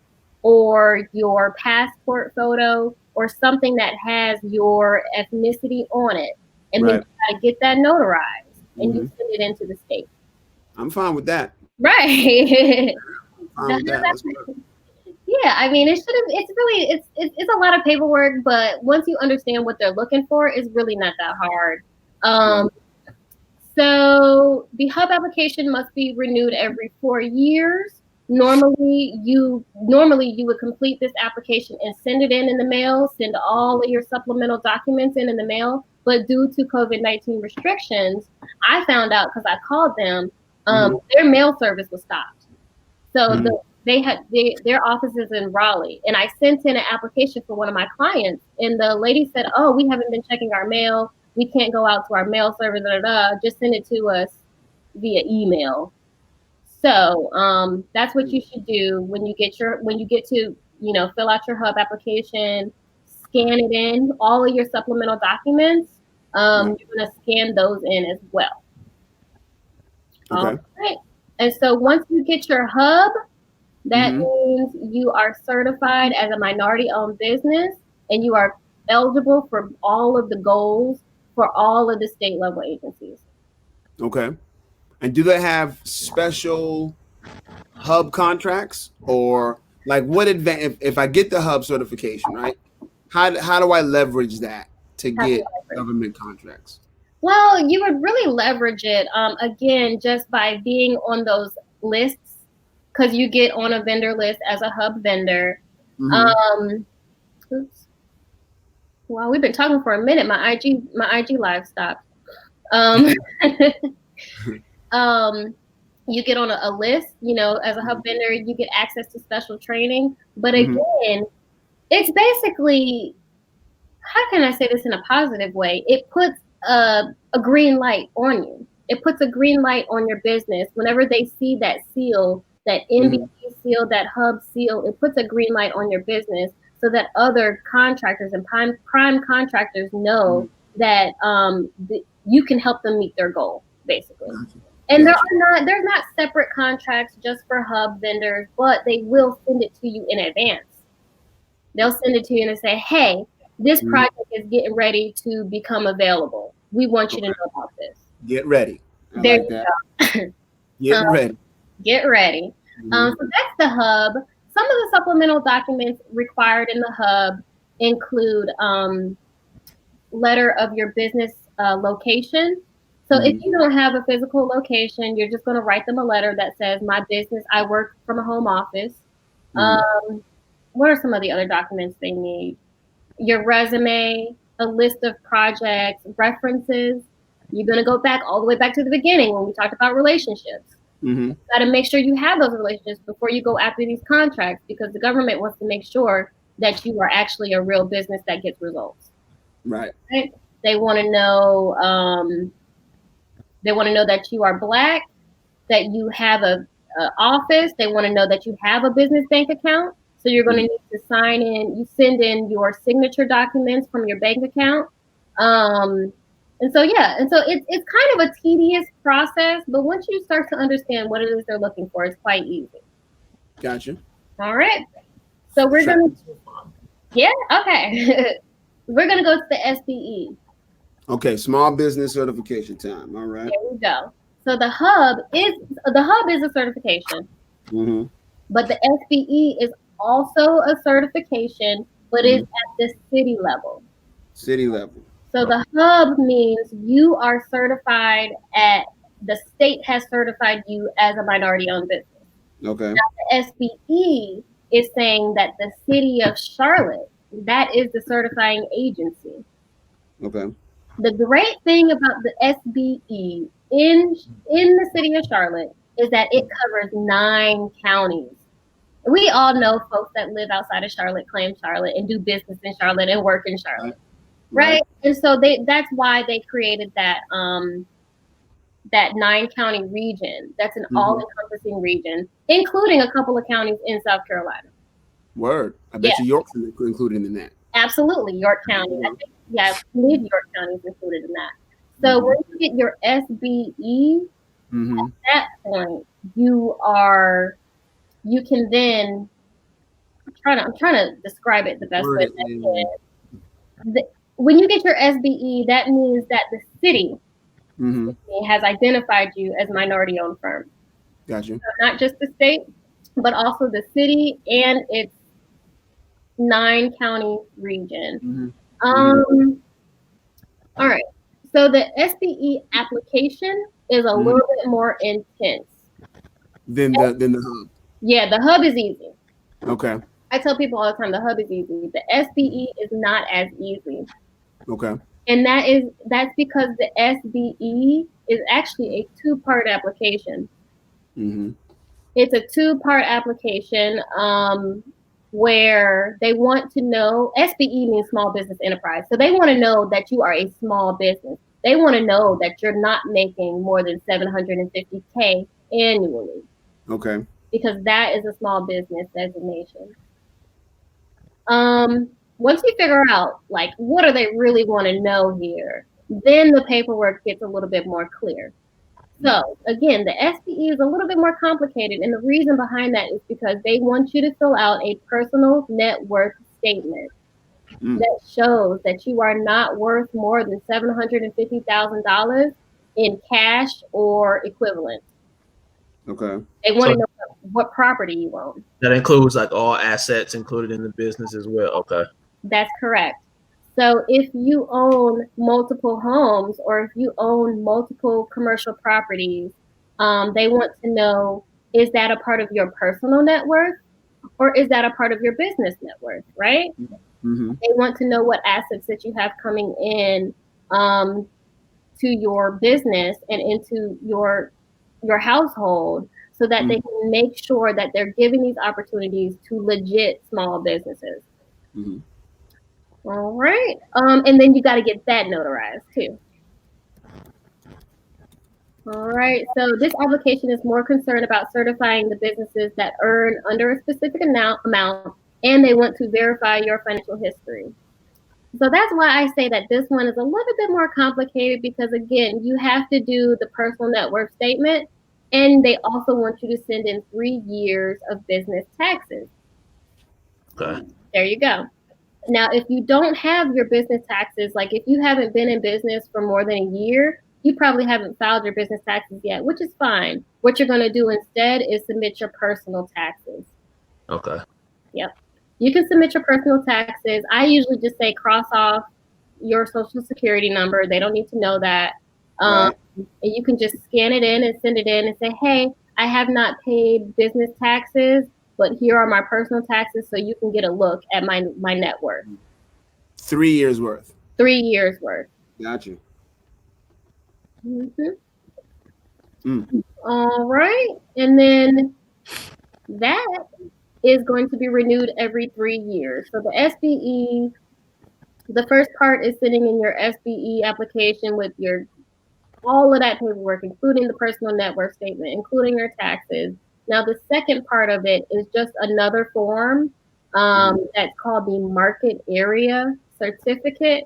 or your passport photo or something that has your ethnicity on it. And then you gotta get that notarized and you send it into the state. I'm fine with that. Right. Fine with that. Yeah, I mean, it's a lot of paperwork, but once you understand what they're looking for, it's really not that hard. So the hub application must be renewed every 4 years. Normally you would complete this application and send it in the mail, send all of your supplemental documents in the mail. But due to COVID-19 restrictions, I found out because I called them, their mail service was stopped. So they had their offices in Raleigh, and I sent in an application for one of my clients, and the lady said, "Oh, we haven't been checking our mail. We can't go out to our mail service. Just send it to us via email." So that's what you should do when you get to fill out your hub application, scan it in, all of your supplemental documents. You're gonna scan those in as well. Okay. All right. And so once you get your hub, that means you are certified as a minority-owned business, and you are eligible for all of the goals for all of the state-level agencies. Okay. And do they have special hub contracts, or like what if I get the hub certification, right? How do I leverage that to get government contracts? Well, you would really leverage it, again, just by being on those lists, because you get on a vendor list as a hub vendor. Oops. Well, we've been talking for a minute. My IG live stopped. You get on a list, as a hub vendor, you get access to special training. But again, it's basically, how can I say this in a positive way? It puts a green light on you. It puts a green light on your business. Whenever they see that seal, that NBC seal, that hub seal, it puts a green light on your business so that other contractors and prime contractors know that you can help them meet their goal, basically. And there's not separate contracts just for hub vendors, but they will send it to you in advance. They'll send it to you and say, "Hey, this project is getting ready to become available. We want you to know about this. Get ready." There you go. Get ready. Get ready. So that's the hub. Some of the supplemental documents required in the hub include letter of your business location. So if you don't have a physical location, you're just going to write them a letter that says, "My business, I work from a home office." What are some of the other documents they need? Your resume, a list of projects, references. You're going to go back all the way back to the beginning when we talked about relationships. You got to make sure you have those relationships before you go after these contracts, because the government wants to make sure that you are actually a real business that gets results. Right. They want to know. They want to know that you are Black, that you have a office. They want to know that you have a business bank account. So you're going to need to sign in. You send in your signature documents from your bank account. And so it's kind of a tedious process, but once you start to understand what it is they're looking for, it's quite easy. Gotcha. All right. So we're going to, okay. We're going to go to the SBE. Okay, small business certification time. All right. There we go. So the hub is a certification, but the SBE is also a certification, but it's at the city level. City level. So the hub means you are certified the state has certified you as a minority-owned business. Okay. Now the SBE is saying that the city of Charlotte, that is the certifying agency. Okay. The great thing about the SBE in the city of Charlotte is that it covers 9 counties. We all know folks that live outside of Charlotte, claim Charlotte, and do business in Charlotte and work in Charlotte, right? And so that's why they created that 9-county region. That's an all-encompassing region, including a couple of counties in South Carolina. Word. I bet you York's included in that. Absolutely, York County. I believe York County is included in that. So when you get your SBE, at that point, you can then I'm trying to describe it the best way. When you get your SBE, that means that the city has identified you as minority-owned firm. Gotcha. So not just the state, but also the city and its 9-county region. All right. So the SBE application is a little bit more intense than the hub. Yeah, the hub is easy. Okay. I tell people all the time the hub is easy. The SBE is not as easy. Okay. And that's because the SBE is actually a 2-part application. It's a 2-part application where they want to know, SBE means small business enterprise. So they want to know that you are a small business. They want to know that you're not making more than $750K annually. Okay. Because that is a small business designation. Once you figure out, like, what do they really want to know here, then the paperwork gets a little bit more clear. So, again, the SBE is a little bit more complicated, and the reason behind that is because they want you to fill out a personal net worth statement that shows that you are not worth more than $750,000 in cash or equivalent. Okay. They want to know what property you own. That includes like all assets included in the business as well. Okay. That's correct. So if you own multiple homes or if you own multiple commercial properties, they want to know, is that a part of your personal net worth or is that a part of your business net worth, right? They want to know what assets that you have coming in to your business and into your household so that they can make sure that they're giving these opportunities to legit small businesses. All right. And then you got to get that notarized too. All right. So this application is more concerned about certifying the businesses that earn under a specific amount, and they want to verify your financial history. So that's why I say that this one is a little bit more complicated because, again, you have to do the personal net worth statement, and they also want you to send in 3 years of business taxes. Okay. There you go. Now, if you don't have your business taxes, like if you haven't been in business for more than a year, you probably haven't filed your business taxes yet, which is fine. What you're going to do instead is submit your personal taxes. Okay. Yep. You can submit your personal taxes. I usually just say cross off your social security number. They don't need to know that. And you can just scan it in and send it in and say, hey, I have not paid business taxes, but here are my personal taxes, so you can get a look at my net worth. 3 years worth. 3 years worth. Gotcha. All right. And then that is going to be renewed every 3 years. So the SBE, the first part is sitting in your SBE application with your all of that paperwork, including the personal net worth statement, including your taxes. Now, the second part of it is just another form that's called the market area certificate.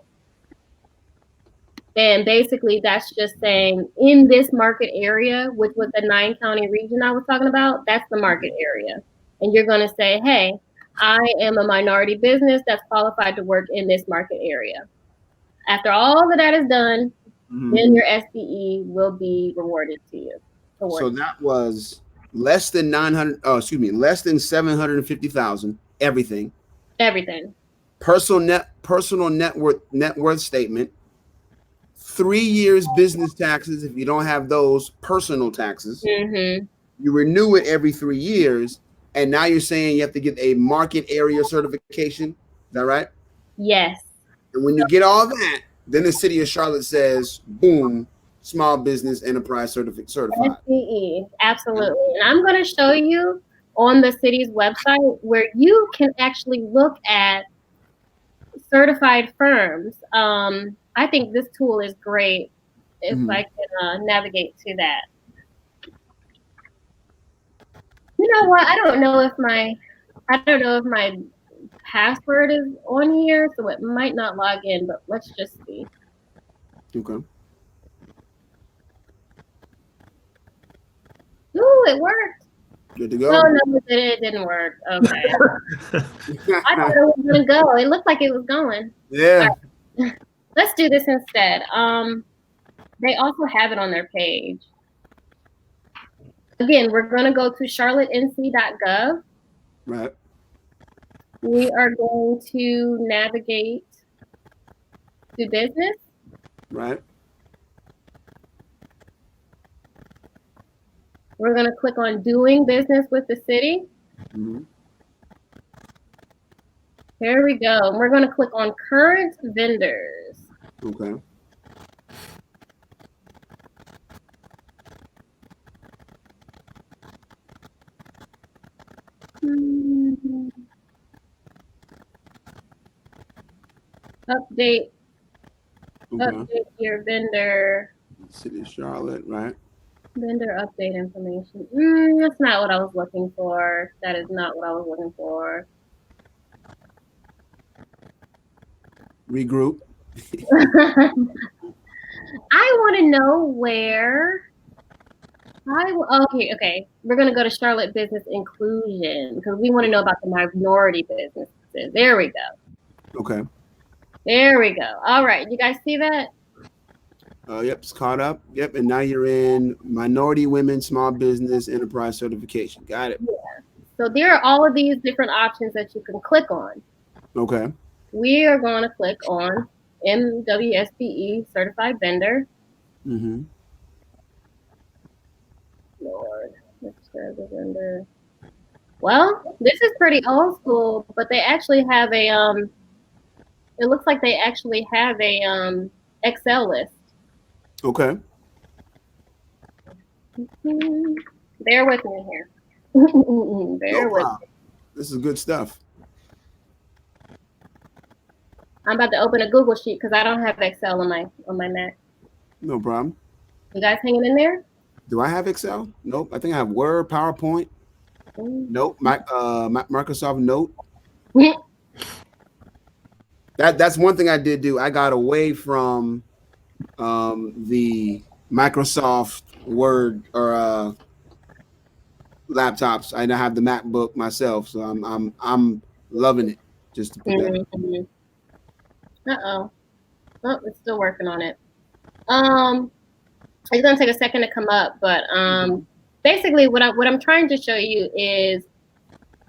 And basically, that's just saying in this market area, which was the 9-county region I was talking about, that's the market area. And you're going to say, hey, I am a minority business that's qualified to work in this market area. After all of that is done, then your SBE will be rewarded to you. So that was less than less than 750,000. Everything. Personal net worth statement. 3 years business taxes. If you don't have those, personal taxes. You renew it every 3 years, and now you're saying you have to get a market area certification. Is that right? Yes. And when you get all that, then the city of Charlotte says, boom, small business enterprise certified. SBE, absolutely. And I'm going to show you on the city's website where you can actually look at certified firms. I think this tool is great if I can navigate to that. You know what? I don't know if my password is on here, so it might not log in, but let's just see. Okay. Ooh, it worked. Good to go. Oh no, it didn't work. Okay. I thought it was gonna go. It looked like it was going. Yeah. Right. Let's do this instead. They also have it on their page. Again, we're gonna go to charlottenc.gov. Right. We are going to navigate to business. Right. We're going to click on doing business with the city. Mm-hmm. Here we go. We're going to click on current vendors. Okay. Update. Okay. Update your vendor. City of Charlotte, right? Vendor update information. That's not what I was looking for. That is not what I was looking for. Regroup. I want to know where. Okay. We're going to go to Charlotte Business Inclusion because we want to know about the minority businesses. There we go. Okay. There we go. All right. You guys see that? Yep, it's caught up. Yep, and now you're in Minority Women Small Business Enterprise Certification. Got it. Yeah. So there are all of these different options that you can click on. Okay. We are going to click on MWSPE Certified Vendor. Mm-hmm. Lord, let's try the vendor. Well, this is pretty old school, but they actually have a it looks like they actually have a Excel list. Okay. Bear with me here. Bear with me. This is good stuff. I'm about to open a Google sheet because I don't have Excel on my Mac. No problem. You guys hanging in there? Do I have Excel? Nope. I think I have Word, PowerPoint. Nope. Microsoft Note. That's one thing I did do. I got away from the Microsoft Word or laptops. I now have the MacBook myself, so I'm loving it. Just to put that. Oh, it's still working on it. It's gonna take a second to come up, but basically what I'm trying to show you is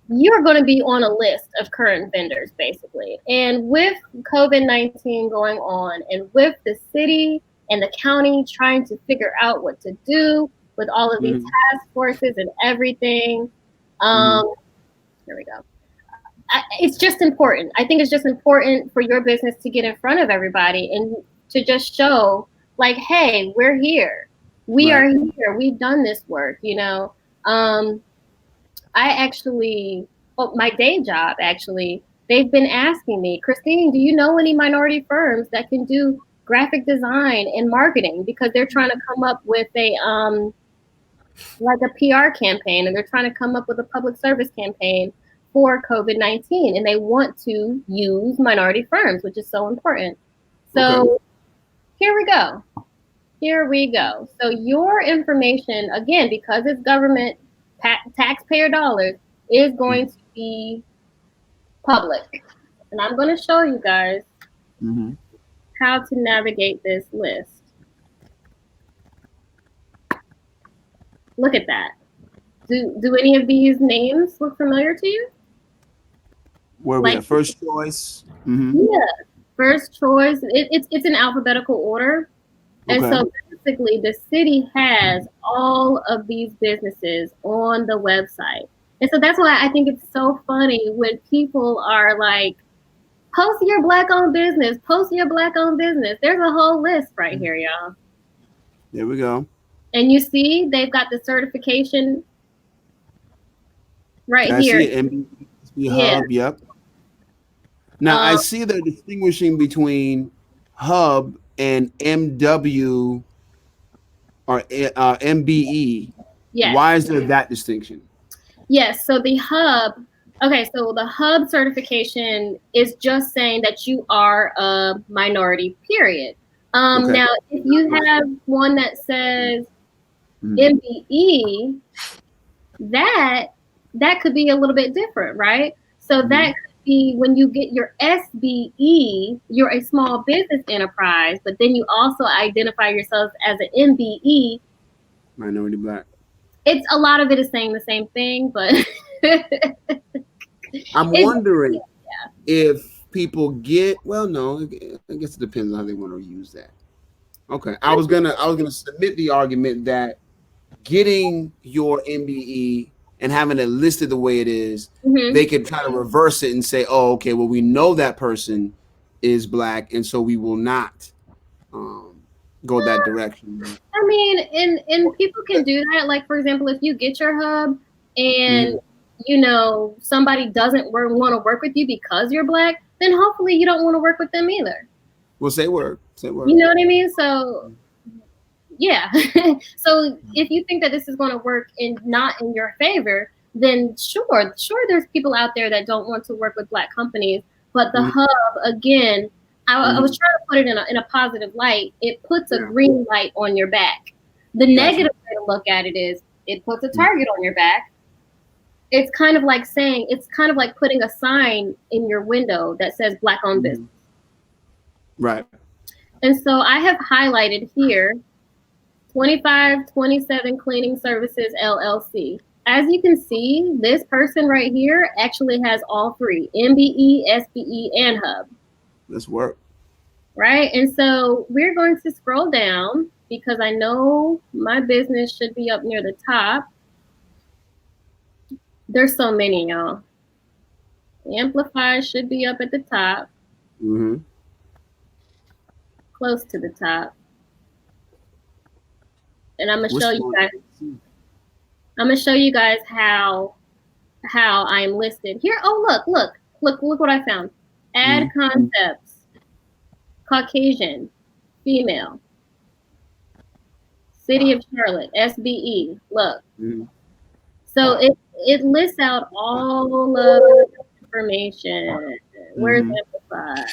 you're going to be on a list of current vendors, basically. And with COVID-19 going on, and with the city and the county trying to figure out what to do with all of these task forces and everything, here we go. It's just important. I think it's just important for your business to get in front of everybody and to just show, like, hey, we're here. We are here. We've done this work, you know. I actually, my day job, actually, they've been asking me, Christine, do you know any minority firms that can do graphic design and marketing? Because they're trying to come up with a, like a PR campaign, and they're trying to come up with a public service campaign for COVID-19, and they want to use minority firms, which is so important. So here we go. Here we go. So your information, again, because it's government taxpayer dollars, is going to be public. And I'm going to show you guys how to navigate this list. Look at that. Do any of these names look familiar to you? Where we at? First Choice. Yeah, First Choice. It's in alphabetical order. And so basically the city has all of these businesses on the website. And so that's why I think it's so funny when people are like, post your Black-owned business, post your Black-owned business. There's a whole list right here, y'all. There we go. And you see, they've got the certification right here. MBE Hub, yep. Now, I see they're distinguishing between Hub and MW or MBE. Yes. Why is there that distinction? Yes, so the Hub, so the Hub certification is just saying that you are a minority, period. Now, if you have one that says MBE, that could be a little bit different, right? So that could be when you get your SBE, you're a small business enterprise, but then you also identify yourself as an MBE, minority black. It's a lot of it is saying the same thing, but I'm wondering if people get, well, no, I guess it depends on how they want to use that. Okay. I was gonna submit the argument that getting your MBE and having it listed the way it is, they could try to reverse it and say, oh, okay, well, we know that person is black, and so we will not go that direction. I mean, and people can do that. Like, for example, if you get your hub and you know somebody doesn't want to work with you because you're black, then hopefully you don't want to work with them either. Well, say word. Say word. You know what I mean? So yeah. So if you think that this is going to work not in your favor, then sure there's people out there that don't want to work with black companies. But the hub, again, I was trying to put it in a positive light. It puts a green light on your back. The negative way to look at it is it puts a target on your back. It's kind of like saying, it's kind of like putting a sign in your window that says black owned business. Right. And so I have highlighted here 2527 Cleaning Services LLC. As you can see, this person right here actually has all three, MBE, SBE, and Hub. Let's work. Right? And so we're going to scroll down because I know my business should be up near the top. There's so many, y'all. Amplify should be up at the top. Close to the top. And I'm gonna show you guys. I'm gonna show you guys how I'm listed here. Oh, look what I found. Ad concepts, Caucasian, female, City of Charlotte, SBE. Look. So it lists out all of the information. Where's Amplify?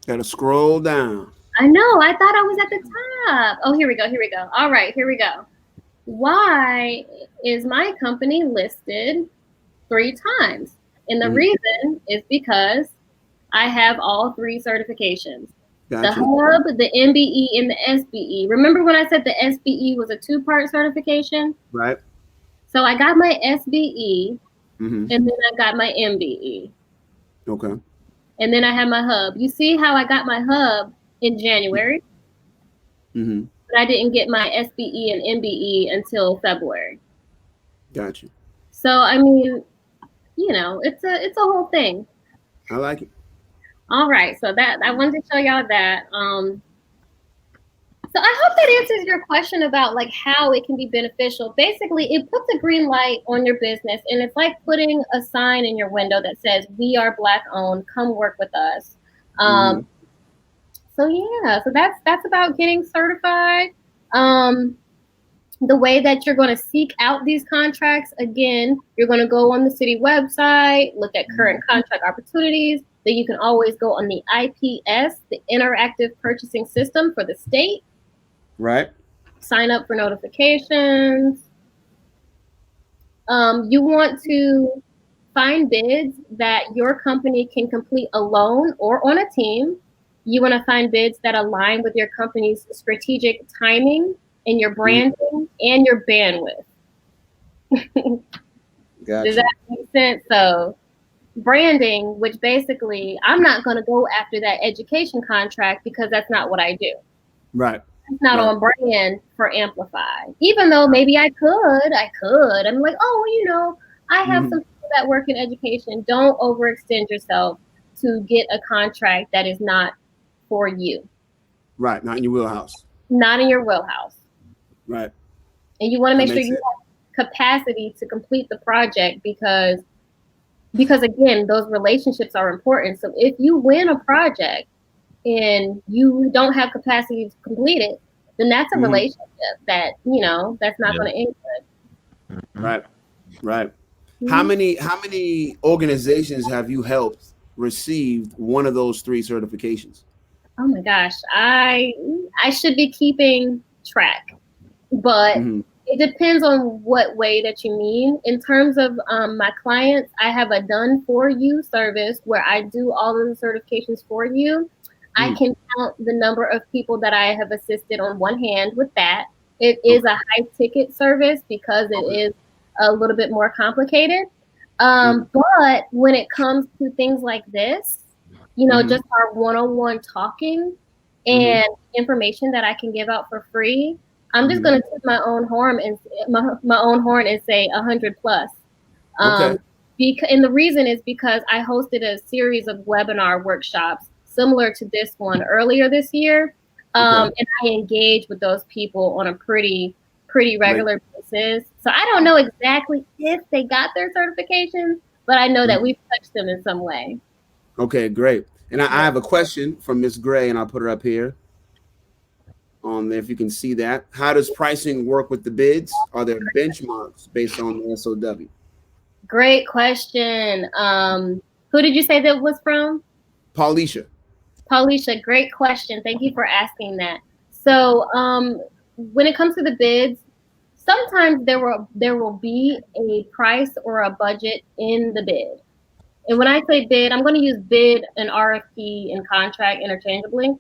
Gotta scroll down. I know. I thought I was at the top. Oh, here we go. All right, here we go. Why is my company listed 3 times? And the reason is because I have all 3 certifications. Gotcha. The Hub, the MBE, and the SBE. Remember when I said the SBE was a 2-part certification? Right. So I got my SBE, and then I got my MBE. Okay. And then I have my Hub. You see how I got my Hub in January? But I didn't get my SBE and MBE until February. Gotcha. So I mean, you know, it's a whole thing. I like it. All right, so that I wanted to show y'all that. So I hope that answers your question about like how it can be beneficial. Basically, it puts a green light on your business, and it's like putting a sign in your window that says, "We are Black owned. Come work with us." So yeah, so that's about getting certified. The way that you're going to seek out these contracts, again, you're going to go on the city website, look at current contract opportunities. Then you can always go on the IPS, the Interactive Purchasing System for the state. Right. Sign up for notifications. You want to find bids that your company can complete alone or on a team. You want to find bids that align with your company's strategic timing and your branding and your bandwidth. Gotcha. Does that make sense? So branding, which basically I'm not going to go after that education contract because that's not what I do. Right. It's not on brand for Amplify. Even though maybe I could. I'm like, oh, you know, I have some people that work in education. Don't overextend yourself to get a contract that is not for you. Right. Not in your wheelhouse. Not in your wheelhouse. Right. And you want to make sure you have capacity to complete the project because again, those relationships are important. So if you win a project and you don't have capacity to complete it, then that's a relationship that, you know, that's not going to end good. Right. Right. How many organizations have you helped received one of those 3 certifications? Oh my gosh, I should be keeping track, but it depends on what way that you mean. In terms of my clients, I have a done for you service where I do all of the certifications for you. I can count the number of people that I have assisted on one hand with that. It is a high ticket service because it is a little bit more complicated. But when it comes to things like this, you know, just our one-on-one talking and information that I can give out for free, I'm just going to toot my own horn and say 100 plus. And the reason is because I hosted a series of webinar workshops similar to this one earlier this year. And I engage with those people on a pretty regular basis. So I don't know exactly if they got their certifications, but I know that we've touched them in some way. Okay, great. And I have a question from Miss Gray, and I'll put her up here. If you can see that. How does pricing work with the bids? Are there benchmarks based on the SOW? Great question. Who did you say that was from? Paulisha. Paulisha, great question. Thank you for asking that. So when it comes to the bids, sometimes there will be a price or a budget in the bid. And when I say bid, I'm going to use bid and RFP and contract interchangeably.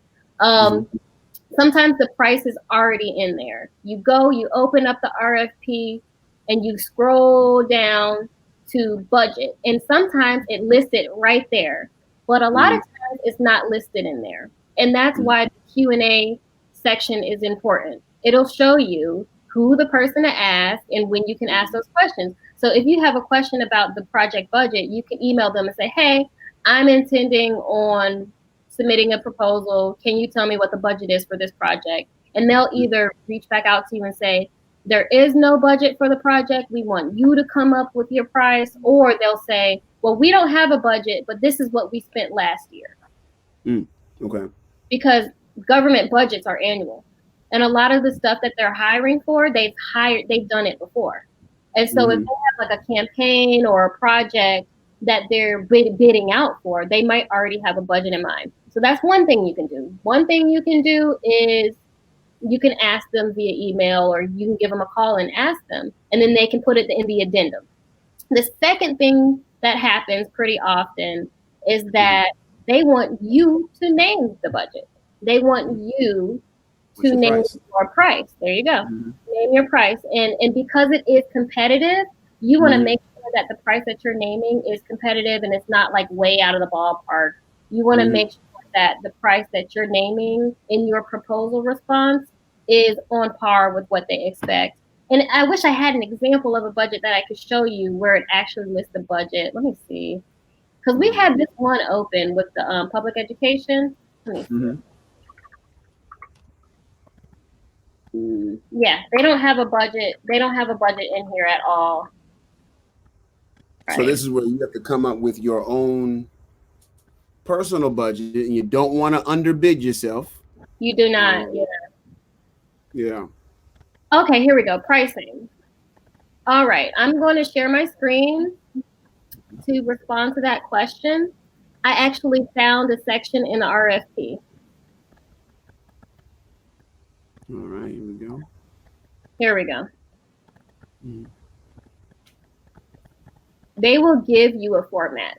Sometimes the price is already in there. You go, you open up the RFP, and you scroll down to budget. And sometimes it lists it right there. But a lot of times it's not listed in there. And that's why the Q&A section is important. It'll show you who the person to ask and when you can ask those questions. So if you have a question about the project budget, you can email them and say, hey, I'm intending on submitting a proposal. Can you tell me what the budget is for this project? And they'll either reach back out to you and say, there is no budget for the project. We want you to come up with your price. Or they'll say, well, we don't have a budget, but this is what we spent last year. Okay. Because government budgets are annual. And a lot of the stuff that they're hiring for, they've done it before. And so if they have like a campaign or a project that they're bidding out for, they might already have a budget in mind. So that's one thing you can do. One thing you can do is you can ask them via email, or you can give them a call and ask them, and then they can put it in the addendum. The second thing that happens pretty often is that they want you to name the budget. They want you to name your price. There you go. Name your price. And because it is competitive, you want to make sure that the price that you're naming is competitive and it's not like way out of the ballpark. You want to make sure that the price that you're naming in your proposal response is on par with what they expect. And I wish I had an example of a budget that I could show you where it actually lists the budget. Let me see. Because we had this one open with the public education. Let me see. Yeah, they don't have a budget. They don't have a budget in here at all. Right. So this is where you have to come up with your own personal budget, and you don't want to underbid yourself. You do not. Yeah. Okay, here we go. Pricing. All right, I'm going to share my screen to respond to that question. I actually found a section in the RFP. All right, here we go. Here we go. They will give you a format.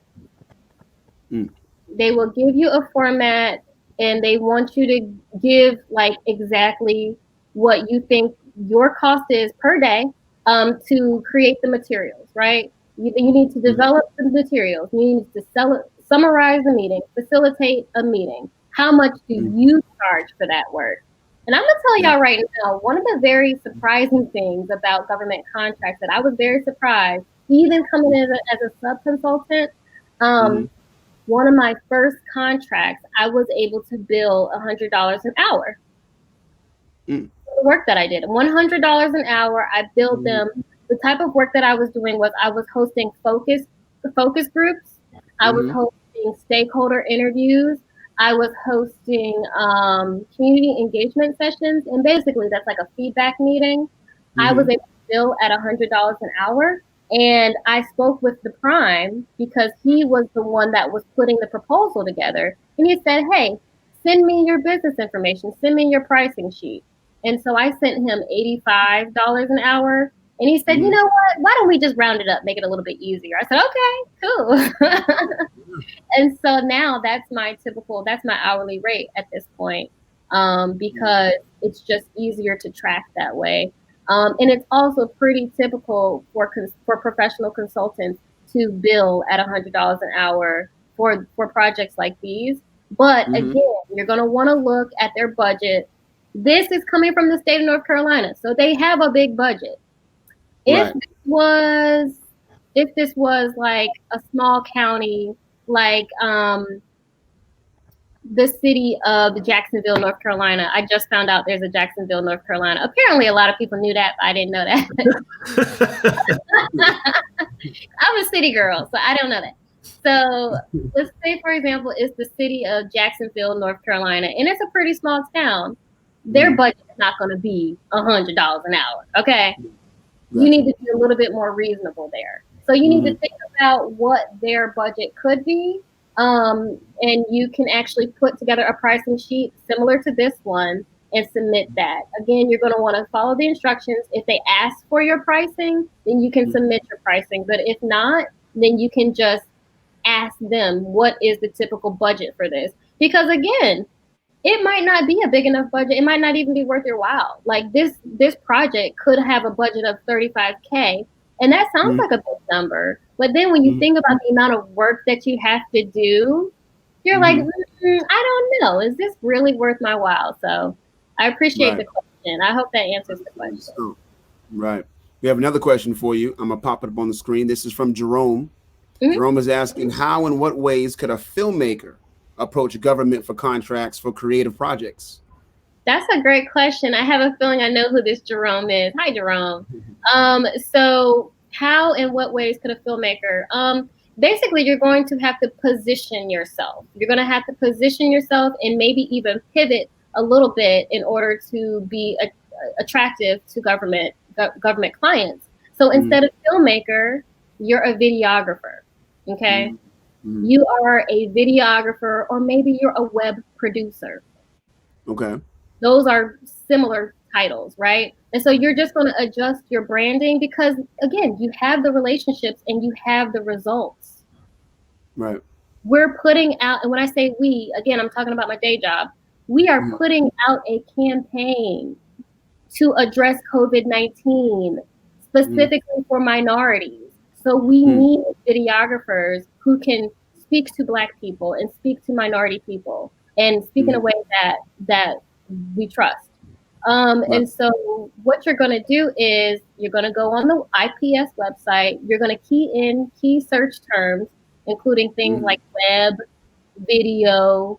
They will give you a format, and they want you to give like exactly what you think your cost is per day to create the materials, right? You need to develop the materials. You need to summarize the meeting, facilitate a meeting. How much do you charge for that work? And I'm going to tell y'all right now, one of the very surprising things about government contracts that I was very surprised, even coming in as a sub-consultant, one of my first contracts, I was able to bill $100 an hour. The work that I did, $100 an hour, I billed them. The type of work that I was doing was I was hosting focus groups. I was hosting stakeholder interviews. I was hosting community engagement sessions, and basically that's like a feedback meeting. I was able to bill at $100 an hour, and I spoke with the prime because he was the one that was putting the proposal together, and he said, hey, send me your business information, send me your pricing sheet. And so I sent him $85 an hour. And he said, you know what? Why don't we just round it up, make it a little bit easier? I said, okay, cool. And so now that's my hourly rate at this point, because it's just easier to track that way. And it's also pretty typical for professional consultants to bill at $100 an hour for projects like these. But again, you're going to want to look at their budget. This is coming from the state of North Carolina, so they have a big budget. If this was like a small county, like the city of Jacksonville, North Carolina. I just found out there's a Jacksonville, North Carolina. Apparently a lot of people knew that, but I didn't know that. I'm a city girl, so I don't know that. So let's say, for example, it's the city of Jacksonville, North Carolina, and it's a pretty small town. Their budget is not going to be $100 an hour, okay? You need to be a little bit more reasonable there. So you need to think about what their budget could be. And you can actually put together a pricing sheet similar to this one and submit that. Again, you're going to want to follow the instructions. If they ask for your pricing, then you can submit your pricing. But if not, then you can just ask them, what is the typical budget for this? Because again, it might not be a big enough budget. It might not even be worth your while. Like this project could have a budget of $35K. And that sounds like a big number. But then when you think about the amount of work that you have to do, you're like, I don't know. Is this really worth my while? So I appreciate the question. I hope that answers the question. Right. We have another question for you. I'm going to pop it up on the screen. This is from Jerome. Jerome is asking, how and what ways could a filmmaker approach government for contracts for creative projects? That's a great question. I have a feeling I know who this Jerome is. Hi, Jerome. So how and what ways could a filmmaker? Basically, you're going to have to position yourself. You're going to have to position yourself and maybe even pivot a little bit in order to be attractive to government clients. So instead of filmmaker, you're a videographer. Okay. You are a videographer, or maybe you're a web producer. Okay. Those are similar titles, right? And so you're just going to adjust your branding because, again, you have the relationships and you have the results. Right. We're putting out, and when I say we, again, I'm talking about my day job. We are putting out a campaign to address COVID-19, specifically for minorities. So we need videographers who can speak to Black people and speak to minority people and speak in a way that we trust. And so what you're going to do is you're going to go on the IPS website. You're going to key in key search terms, including things like web, video,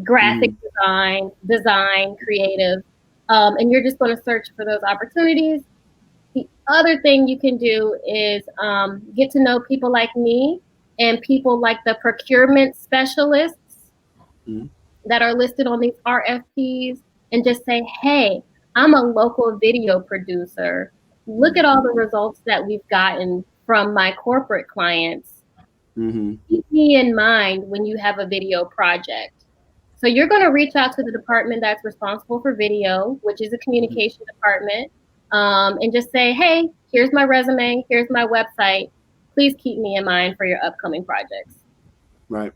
graphic design, creative. And you're just going to search for those opportunities. The other thing you can do is get to know people like me and people like the procurement specialists that are listed on these RFPs, and just say, hey, I'm a local video producer. Look at all the results that we've gotten from my corporate clients. Keep me in mind when you have a video project. So you're going to reach out to the department that's responsible for video, which is a communication department. And just say, hey, here's my resume, here's my website. Please keep me in mind for your upcoming projects. Right.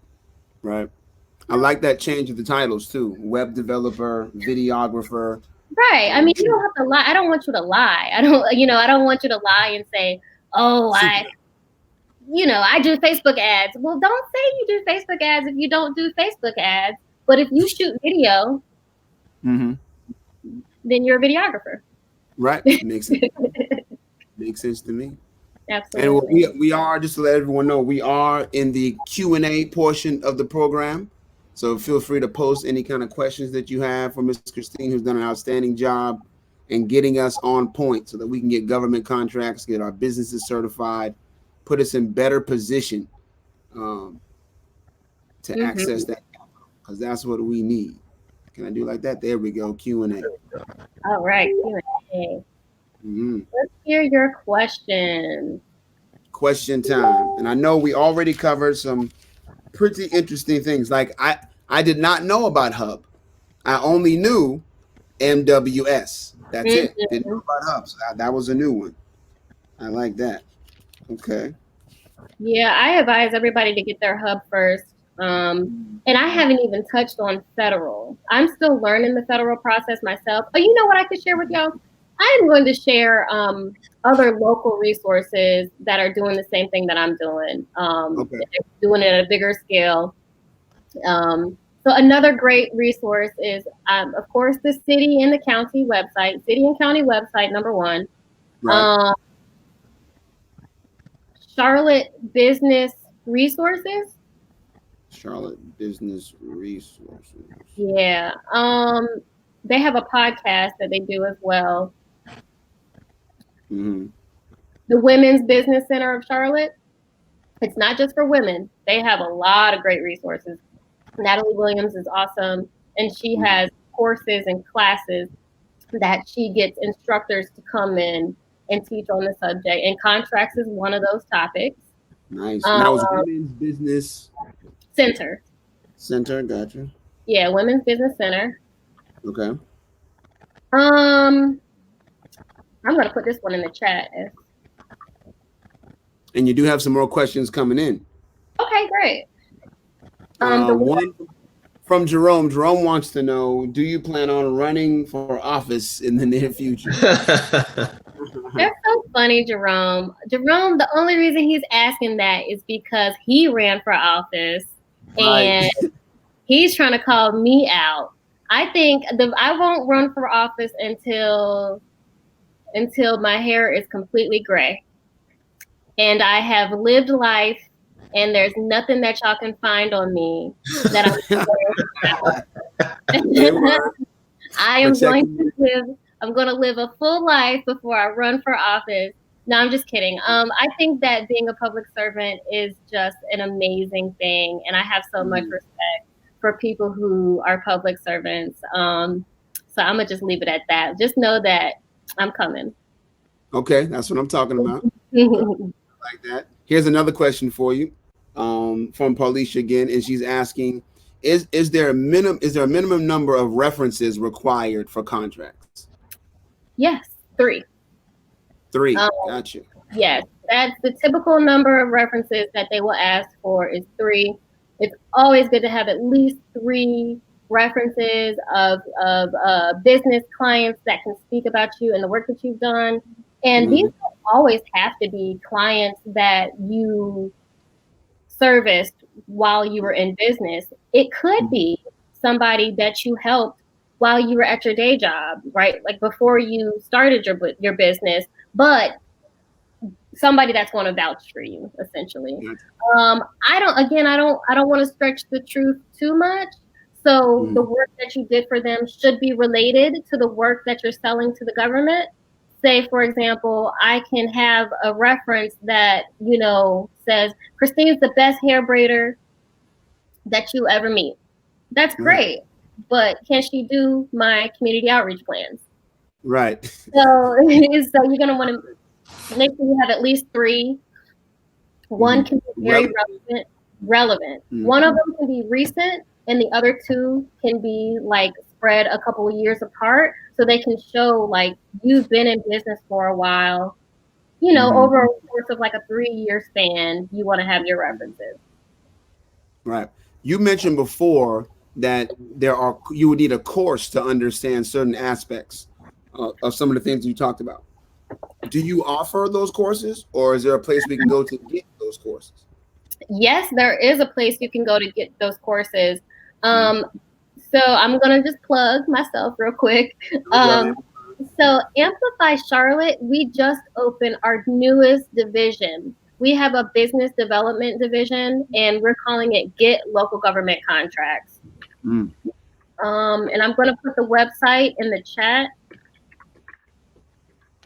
I like that change of the titles too. Web developer, videographer. Right. I mean, you don't have to lie. I don't want you to lie. I don't want you to lie and say, oh, I do Facebook ads. Well, don't say you do Facebook ads if you don't do Facebook ads. But if you shoot video, then you're a videographer. Right. Makes sense to me. Absolutely. And we are, just to let everyone know, we are in the Q&A portion of the program. So feel free to post any kind of questions that you have for Ms. Christine, who's done an outstanding job in getting us on point so that we can get government contracts, get our businesses certified, put us in better position to access that, because that's what we need. Can I do like that? There we go. Q&A. All right. Q&A. Let's hear your question. Question time. And I know we already covered some pretty interesting things. Like I did not know about Hub. I only knew MWS. That's it. Didn't know about Hub. So that was a new one. I like that. Okay. Yeah, I advise everybody to get their Hub first. And I haven't even touched on federal. I'm still learning the federal process myself. But you know what I could share with y'all? I am going to share other local resources that are doing the same thing that I'm doing. Okay. Doing it at a bigger scale. So another great resource is, of course, the city and the county website. City and county website, number one. Right. Charlotte Business Resources. Charlotte Business Resources. Yeah. They have a podcast that they do as well. Mm-hmm. The Women's Business Center of Charlotte. It's not just for women. They have a lot of great resources. Natalie Williams is awesome, and she has courses and classes that she gets instructors to come in and teach on the subject. And contracts is one of those topics. Nice. That was Women's Business Center. Center, gotcha. Yeah, Women's Business Center. Okay. I'm gonna put this one in the chat. And you do have some more questions coming in. Okay, great. One from Jerome. Jerome wants to know, do you plan on running for office in the near future? That's so funny, Jerome. Jerome, the only reason he's asking that is because he ran for office and he's trying to call me out. I think I won't run for office until my hair is completely gray. And I have lived life, and there's nothing that y'all can find on me that I'm going to live a full life before I run for office. No, I'm just kidding. I think that being a public servant is just an amazing thing, and I have so much respect for people who are public servants. So I'm gonna just leave it at that. Just know that I'm coming. Okay, that's what I'm talking about. Like that. Here's another question for you, from Paulisha again, and she's asking, is there a minimum number of references required for contracts? Yes, 3. 3. Gotcha. Yes, that's the typical number of references that they will ask for is 3. It's always good to have at least 3 references of business clients that can speak about you and the work that you've done. And these don't always have to be clients that you serviced while you were in business. It could be somebody that you helped while you were at your day job, right? Like before you started your business, but somebody that's going to vouch for you, essentially. I don't want to stretch the truth too much. So the work that you did for them should be related to the work that you're selling to the government. Say, for example, I can have a reference that, says, Christine's the best hair braider that you ever meet. That's great. But can she do my community outreach plans? Right. So you're going to want to make sure you have at least 3. One can be very relevant. One of them can be recent, and the other 2 can be like spread a couple of years apart, so they can show like you've been in business for a while. Over a course of like a 3-year span, you want to have your references. Right. You mentioned before that you would need a course to understand certain aspects of some of the things you talked about. Do you offer those courses, or is there a place we can go to get those courses? Yes, there is a place you can go to get those courses. So I'm going to just plug myself real quick. So Amplify Charlotte, we just opened our newest division. We have a business development division, and we're calling it Get Local Government Contracts. And I'm going to put the website in the chat.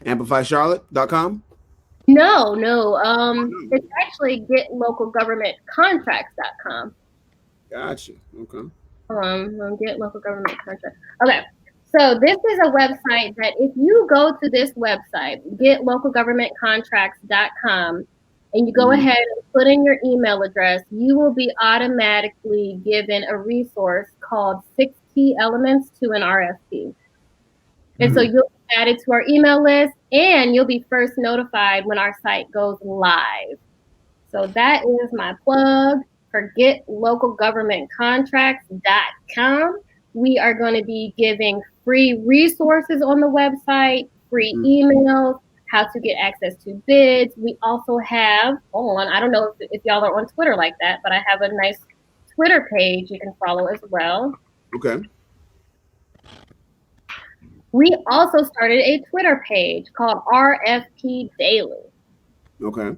AmplifyCharlotte.com? No. It's actually GetLocalGovernmentContracts.com. Gotcha. Okay. Get Local Government Contracts. Okay. So this is a website that if you go to this website, GetLocalGovernmentContracts.com, and you go ahead and put in your email address, you will be automatically given a resource called 6 Key Elements to an RFP. And so you'll be added to our email list, and you'll be first notified when our site goes live. So that is my plug for getlocalgovernmentcontracts.com. We are going to be giving free resources on the website, free emails, how to get access to bids. We also have I don't know if y'all are on Twitter like that, but I have a nice Twitter page you can follow as well. Okay. We also started a Twitter page called RFP Daily. Okay.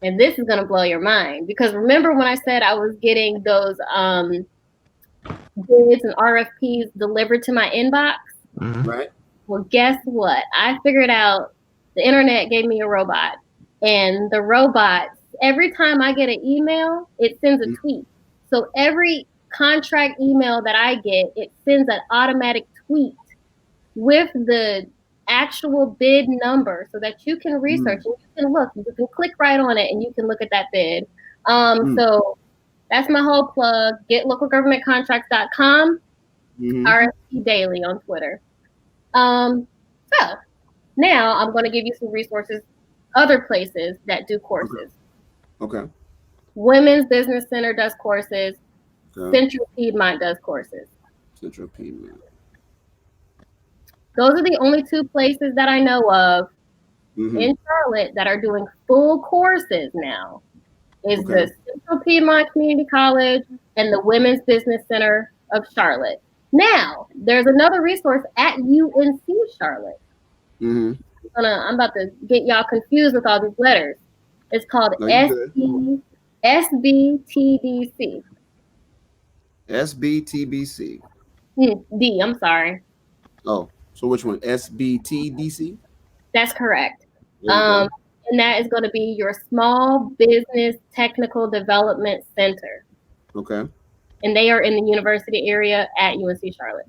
And this is going to blow your mind, because remember when I said I was getting those bids and RFPs delivered to my inbox? Right. Well, guess what? I figured out the internet gave me a robot. And the robot, every time I get an email, it sends a tweet. So every contract email that I get, it sends an automatic tweet with the actual bid number so that you can research and you can look. You can click right on it and you can look at that bid. So that's my whole plug. GetLocalGovernmentContracts.com, RFP Daily on Twitter. So now I'm going to give you some resources, other places that do courses. Okay. Women's Business Center does courses. Central Piedmont does courses. Central Piedmont. Those are the only 2 places that I know of in Charlotte that are doing full courses now. Is the Central Piedmont Community College and the Women's Business Center of Charlotte. Now, there's another resource at UNC Charlotte. I'm about to get y'all confused with all these letters. It's called SBTDC. SBTBC. D, I'm sorry. Oh, so which one? SBTDC? That's correct. And that is going to be your Small Business Technical Development Center. Okay. And they are in the university area at UNC Charlotte.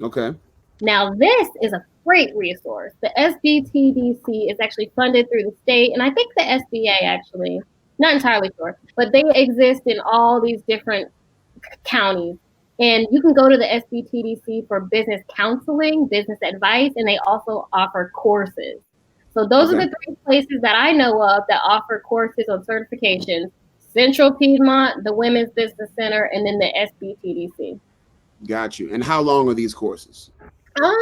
Okay. Now, this is a great resource. The SBTDC is actually funded through the state, and I think the SBA actually, not entirely sure, but they exist in all these different counties. And you can go to the SBTDC for business counseling, business advice, and they also offer courses. So those are the 3 places that I know of that offer courses on certifications: Central Piedmont, the Women's Business Center, and then the SBTDC. Got you. And how long are these courses? About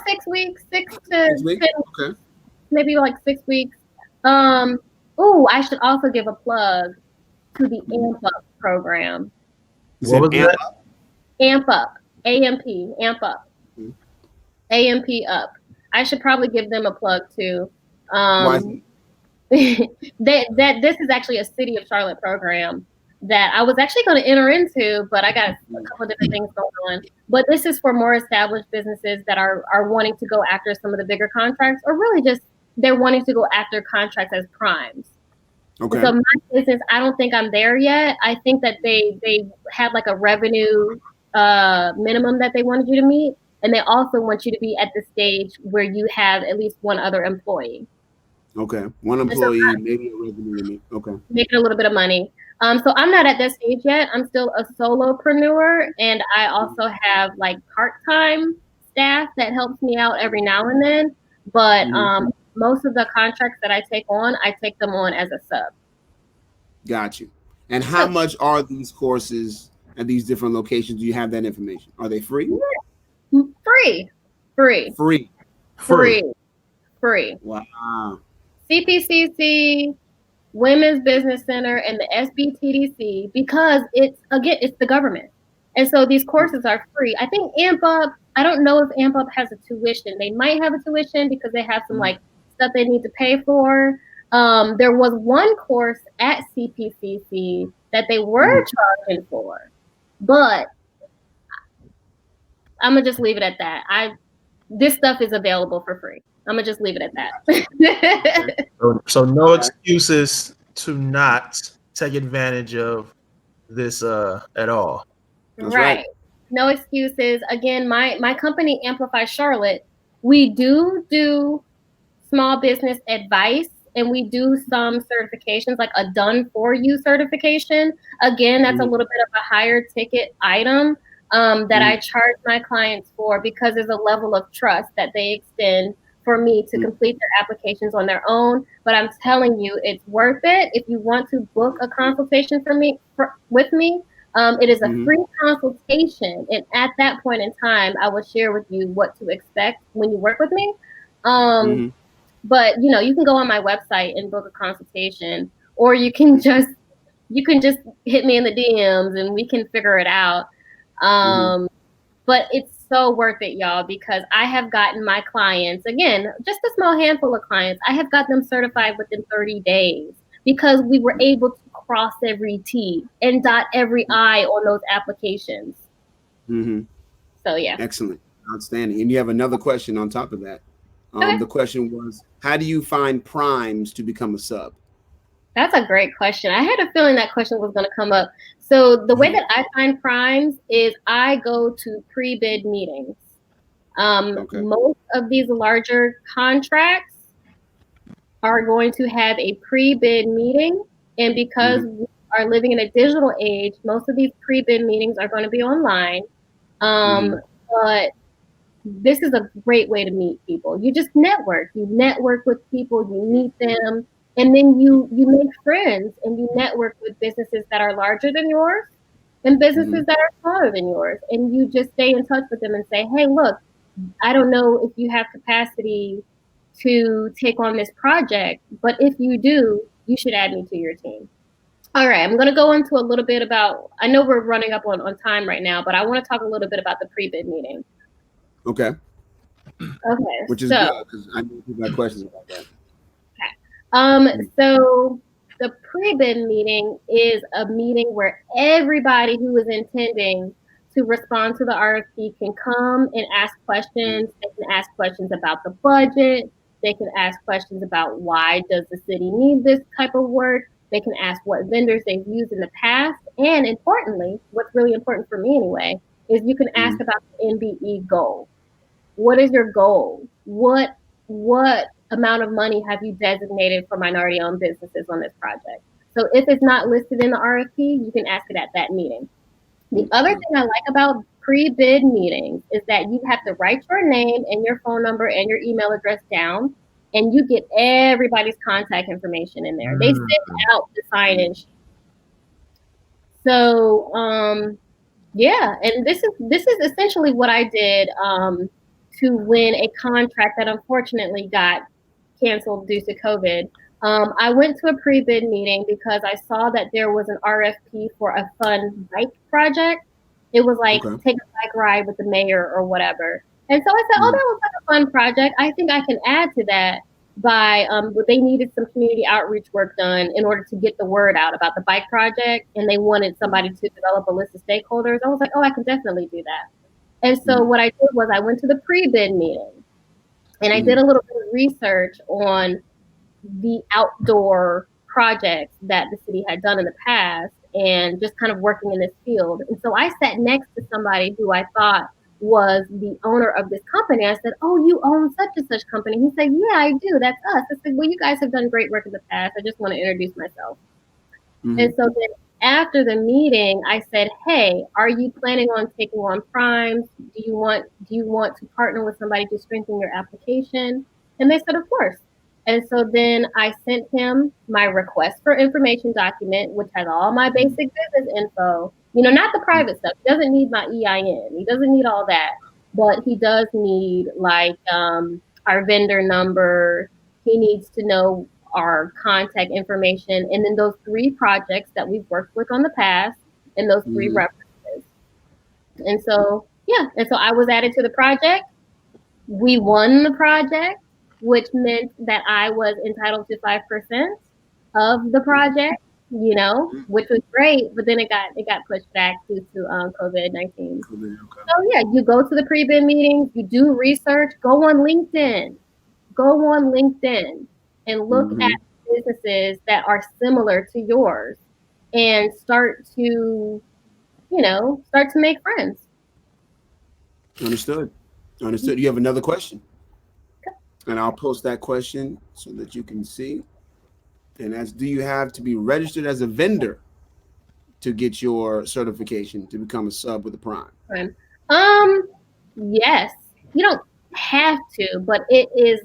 6 weeks, 6 to 10 weeks. Okay. Maybe like 6 weeks. I should also give a plug to the AMP Up program. What was that? AMP Up, AMP, AMP Up, AMP Up. I should probably give them a plug too. This is actually a City of Charlotte program that I was actually going to enter into, but I got a couple of different things going on. But this is for more established businesses that are wanting to go after some of the bigger contracts, or really just they're wanting to go after contracts as primes. Okay. So my business, I don't think I'm there yet. I think that they have like a revenue minimum that they wanted you to meet. And they also want you to be at the stage where you have at least one other employee. Okay. One employee, maybe a revenue limit. Okay. Making a little bit of money. So I'm not at that stage yet. I'm still a solopreneur, and I also have like part-time staff that helps me out every now and then. But most of the contracts that I take them on as a sub. Got you. And how much are these courses at these different locations? Do you have that information? Are they free? Free. Wow. CPCC, Women's Business Center, and the SBTDC, because it's the government. And so these courses are free. I think AMP Up, I don't know if AMP Up has a tuition. They might have a tuition because they have some like stuff they need to pay for. There was one course at CPCC that they were charging for, but I'm gonna just leave it at that. This stuff is available for free. I'm gonna just leave it at that. So no excuses to not take advantage of this at all. Right. No excuses. Again, my company Amplify Charlotte, we do small business advice, and we do some certifications, like a done for you certification. Again, that's a little bit of a higher ticket item that I charge my clients for, because there's a level of trust that they extend for me to complete their applications on their own. But I'm telling you, it's worth it. If you want to book a consultation with me, it is a free consultation. And at that point in time, I will share with you what to expect when you work with me. But you can go on my website and book a consultation, or you can just hit me in the DMs and we can figure it out. But it's so worth it, y'all, because I have gotten my clients, again, just a small handful of clients, I have got them certified within 30 days because we were able to cross every T and dot every I on those applications. So yeah. Excellent. Outstanding. And you have another question on top of that. The question was, how do you find primes to become a sub? That's a great question. I had a feeling that question was going to come up. So the way that I find primes is I go to pre-bid meetings. Most of these larger contracts are going to have a pre-bid meeting. And because we are living in a digital age, most of these pre-bid meetings are going to be online. But this is a great way to meet people. You just network. You network with people, you meet them, and then you make friends, and you network with businesses that are larger than yours and businesses that are smaller than yours. And you just stay in touch with them and say, hey, look, I don't know if you have capacity to take on this project, but if you do, you should add me to your team. All right, I'm going to go into a little bit about, I know we're running up on time right now, but I want to talk a little bit about the pre-bid meeting. Okay. Which is good, because I know people have questions about that. So the pre-bid meeting is a meeting where everybody who is intending to respond to the RFP can come and ask questions. They can ask questions about the budget. They can ask questions about why does the city need this type of work. They can ask what vendors they've used in the past. And importantly, what's really important for me anyway, is you can ask about the NBE goal. What is your goal? What amount of money have you designated for minority-owned businesses on this project? So if it's not listed in the RFP, you can ask it at that meeting. The other thing I like about pre-bid meetings is that you have to write your name and your phone number and your email address down, and you get everybody's contact information in there. They send out the sign-in sheet. So yeah, and this is essentially what I did to win a contract that unfortunately got canceled due to COVID. I went to a pre-bid meeting because I saw that there was an RFP for a fun bike project. It was like take a bike ride with the mayor or whatever. And so I said, oh, that was like a fun project. I think I can add to that by, they needed some community outreach work done in order to get the word out about the bike project. And they wanted somebody to develop a list of stakeholders. I was like, oh, I can definitely do that. And so what I did was I went to the pre-bid meeting and I did a little bit of research on the outdoor projects that the city had done in the past and just kind of working in this field. And so I sat next to somebody who I thought was the owner of this company. I said, oh, you own such and such company? He said, yeah, I do. That's us. I said, well, you guys have done great work in the past. I just want to introduce myself. And so then after the meeting, I said, hey, are you planning on taking on primes? Do you want to partner with somebody to strengthen your application? And they said, of course. And so then I sent him my request for information document, which has all my basic business info, not the private stuff. He doesn't need my EIN. He doesn't need all that, but he does need like our vendor number. He needs to know our contact information, and then those 3 projects that we've worked with on the past, and those 3 references. And so, yeah, and so I was added to the project. We won the project, which meant that I was entitled to 5% of the project, which was great. But then it got pushed back due to COVID-19. So yeah, you go to the pre-bid meetings, you do research, go on LinkedIn and look at businesses that are similar to yours and start to make friends. Understood. You have another question? And I'll post that question so that you can see. And that's, do you have to be registered as a vendor to get your certification to become a sub with a Prime? Yes. You don't have to, but it is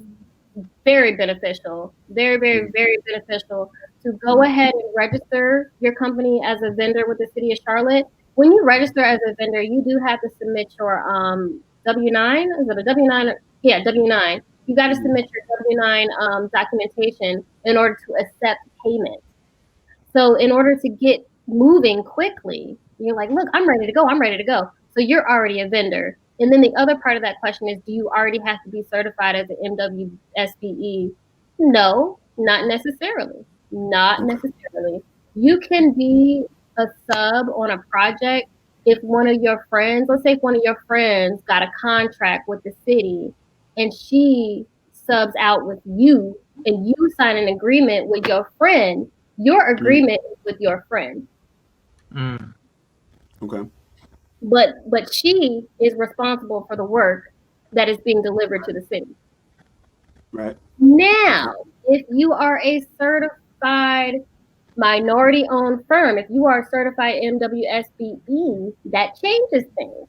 very beneficial. Very, very, very beneficial to go ahead and register your company as a vendor with the city of Charlotte. When you register as a vendor, you do have to submit your W-9. Is it a W-9? Yeah, W-9. You got to submit your W-9 documentation in order to accept payment. So in order to get moving quickly, you're like, look, I'm ready to go. I'm ready to go. So you're already a vendor. And then the other part of that question is, do you already have to be certified as an MWSBE? No, not necessarily. Not necessarily. You can be a sub on a project if one of your friends, let's say if one of your friends got a contract with the city and she subs out with you and you sign an agreement with your friend, your agreement is with your friend. Okay. But she is responsible for the work that is being delivered to the city. Right. Now, if you are a certified minority-owned firm, if you are a certified MWSBE, that changes things.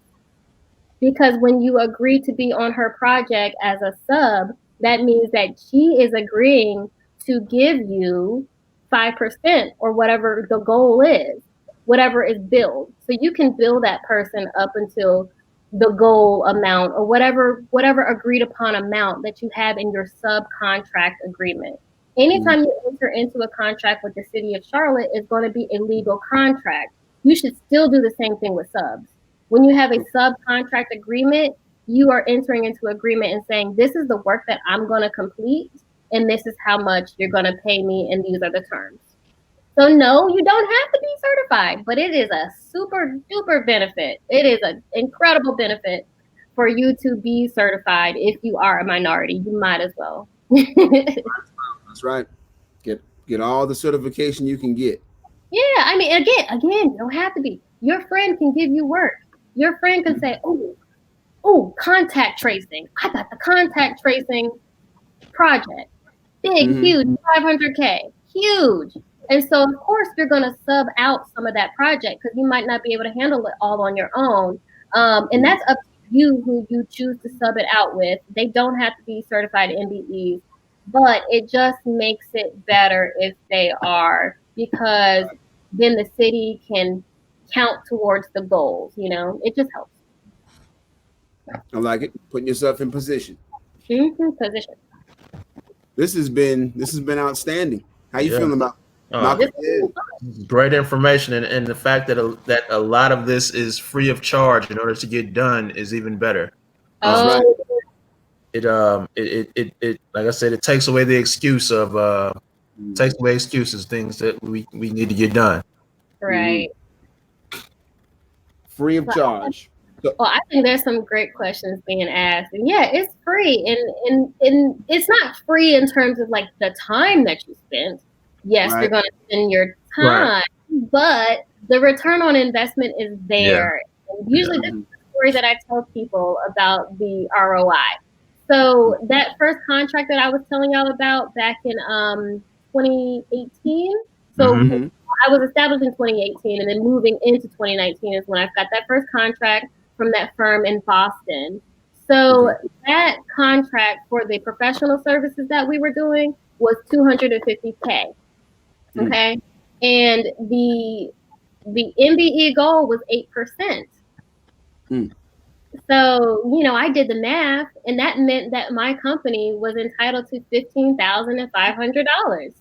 Because when you agree to be on her project as a sub, that means that she is agreeing to give you 5% or whatever the goal is, whatever is billed. So you can bill that person up until the goal amount or whatever agreed upon amount that you have in your subcontract agreement. Anytime you enter into a contract with the city of Charlotte, it's going to be a legal contract. You should still do the same thing with subs. When you have a subcontract agreement, you are entering into agreement and saying, this is the work that I'm going to complete, and this is how much you're going to pay me, and these are the terms. So no, you don't have to be certified, but it is a super duper benefit. It is an incredible benefit for you to be certified. If you are a minority, you might as well. That's right. Get all the certification you can get. Yeah, I mean, again, you don't have to be. Your friend can give you work. Your friend can say, oh, contact tracing. I got the contact tracing project. Big, huge, 500K, huge. And so, of course, you're going to sub out some of that project because you might not be able to handle it all on your own. And that's up to you who you choose to sub it out with. They don't have to be certified MBEs, but it just makes it better if they are, because then the city can count towards the goals. It just helps. I like it. Putting yourself in position. Position. This has been outstanding. How you feeling about great information, and the fact that a lot of this is free of charge in order to get done is even better. Right. It like I said, it takes away the excuse of takes away excuses, things that we need to get done. Right. Free of charge. Well, I think there's some great questions being asked, and yeah, it's free, and it's not free in terms of like the time that you spent. Yes, you're going to spend your time, but the return on investment is there. Yeah. And usually, this is the story that I tell people about the ROI. So that first contract that I was telling y'all about back in 2018. So I was established in 2018, and then moving into 2019 is when I got that first contract from that firm in Boston. So that contract for the professional services that we were doing was $250K. Okay. And the MBE goal was 8%. So, I did the math, and that meant that my company was entitled to $15,500.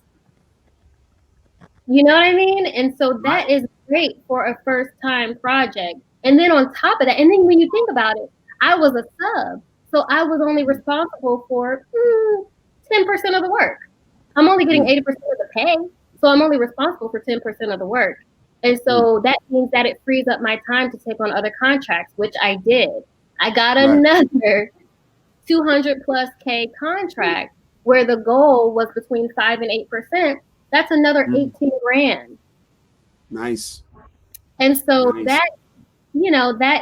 You know what I mean? And so that is great for a first-time project. And then on top of that, and then when you think about it, I was a sub. So I was only responsible for 10% of the work. I'm only getting 80% of the pay. So I'm only responsible for 10% of the work. And so that means that it frees up my time to take on other contracts, which I did. I got another 200+K contract where the goal was between 5 and 8%. That's another 18 grand. Nice. And so that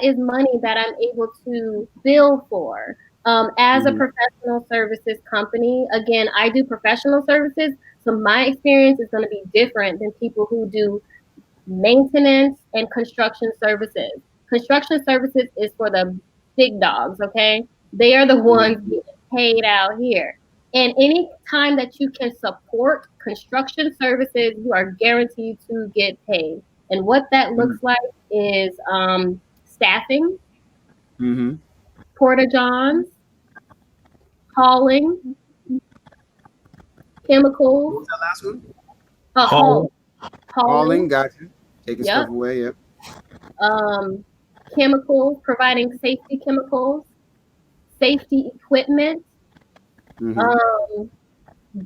is money that I'm able to bill for. As a professional services company, again, I do professional services, so my experience is going to be different than people who do maintenance and construction services. Construction services is for the big dogs, okay? They are the ones getting paid out here. And any time that you can support construction services, you are guaranteed to get paid. And what that looks like is staffing, porta-johns, hauling, chemicals. What was that last one? Hauling. Gotcha. Taking stuff away. Yep. Chemicals, providing safety chemicals, safety equipment.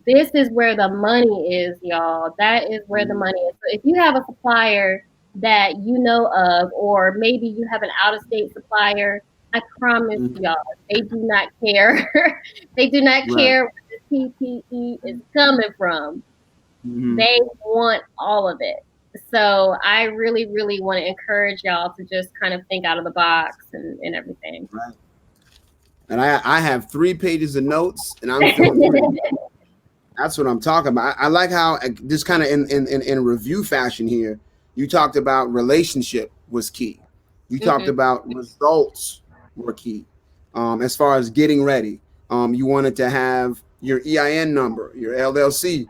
This is where the money is, y'all. That is where the money is. So if you have a supplier that you know of, or maybe you have an out-of-state supplier, I promise y'all, they do not care. They do not care where the PPE is coming from. They want all of it. So I really, really want to encourage y'all to just kind of think out of the box and everything. Right. And I have 3 pages of notes, and I'm feeling that's what I'm talking about. I like how just kind of in review fashion here, you talked about relationship was key. You talked about results were key. As far as getting ready, you wanted to have your EIN number, your LLC,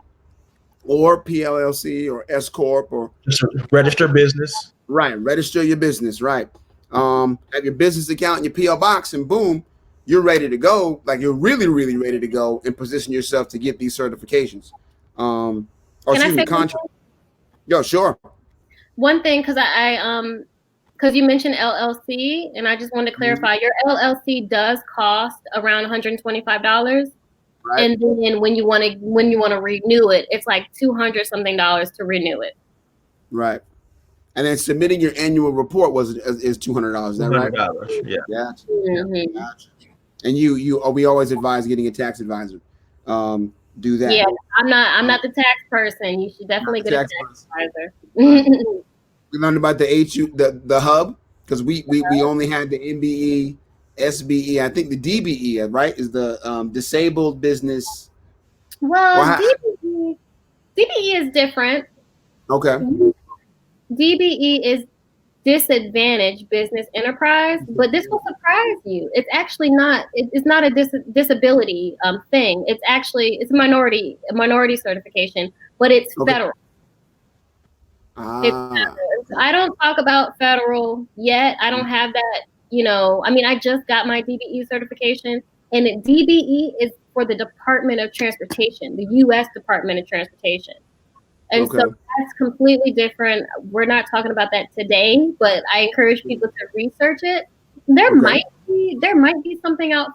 or PLLC, or S Corp, or just register business. Right, register your business. Right, have your business account in your PO box, and boom, you're ready to go. Like you're really, really ready to go and position yourself to get these certifications. Or excuse me, contract. Yo, sure. One thing, because because you mentioned LLC, and I just wanted to clarify, your LLC does cost around $125. Right. And then when you want to renew it, it's like $200 something to renew it. Right. And then submitting your annual report is $200. Is that right? Yeah. Gotcha. Gotcha. And we always advise getting a tax advisor. Do that. Yeah, I'm not the tax person. You should definitely get a tax advisor. We learned about the hub, because we only had the MBE, SBE. I think the DBE, right, is the disabled business. Well, DBE is different. Okay. DBE is disadvantaged business enterprise, but this will surprise you. It's actually not. It's not a disability thing. It's a minority certification, but it's federal. I don't talk about federal yet. I don't have that. I mean, I just got my DBE certification, and DBE is for the Department of Transportation, the U.S. Department of Transportation. And so that's completely different. We're not talking about that today, but I encourage people to research it. There might be something out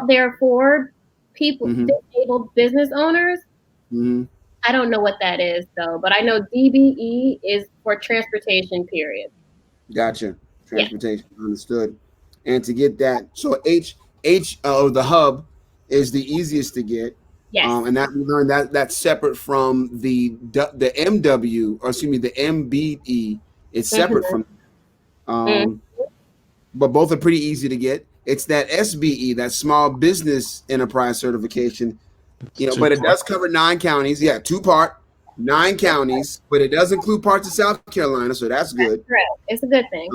there for people, disabled business owners. I don't know what that is though, but I know DBE is for transportation, period. Gotcha. Transportation, understood. And to get that, so the hub is the easiest to get. Yes. And that we learned that's separate from the MW, or excuse me, the MBE. It's separate from. But both are pretty easy to get. It's that SBE, that Small Business Enterprise Certification. But it does cover 9 counties. Yeah, 2-part, 9 counties, but it does include parts of South Carolina, so that's good. That's correct. It's a good thing.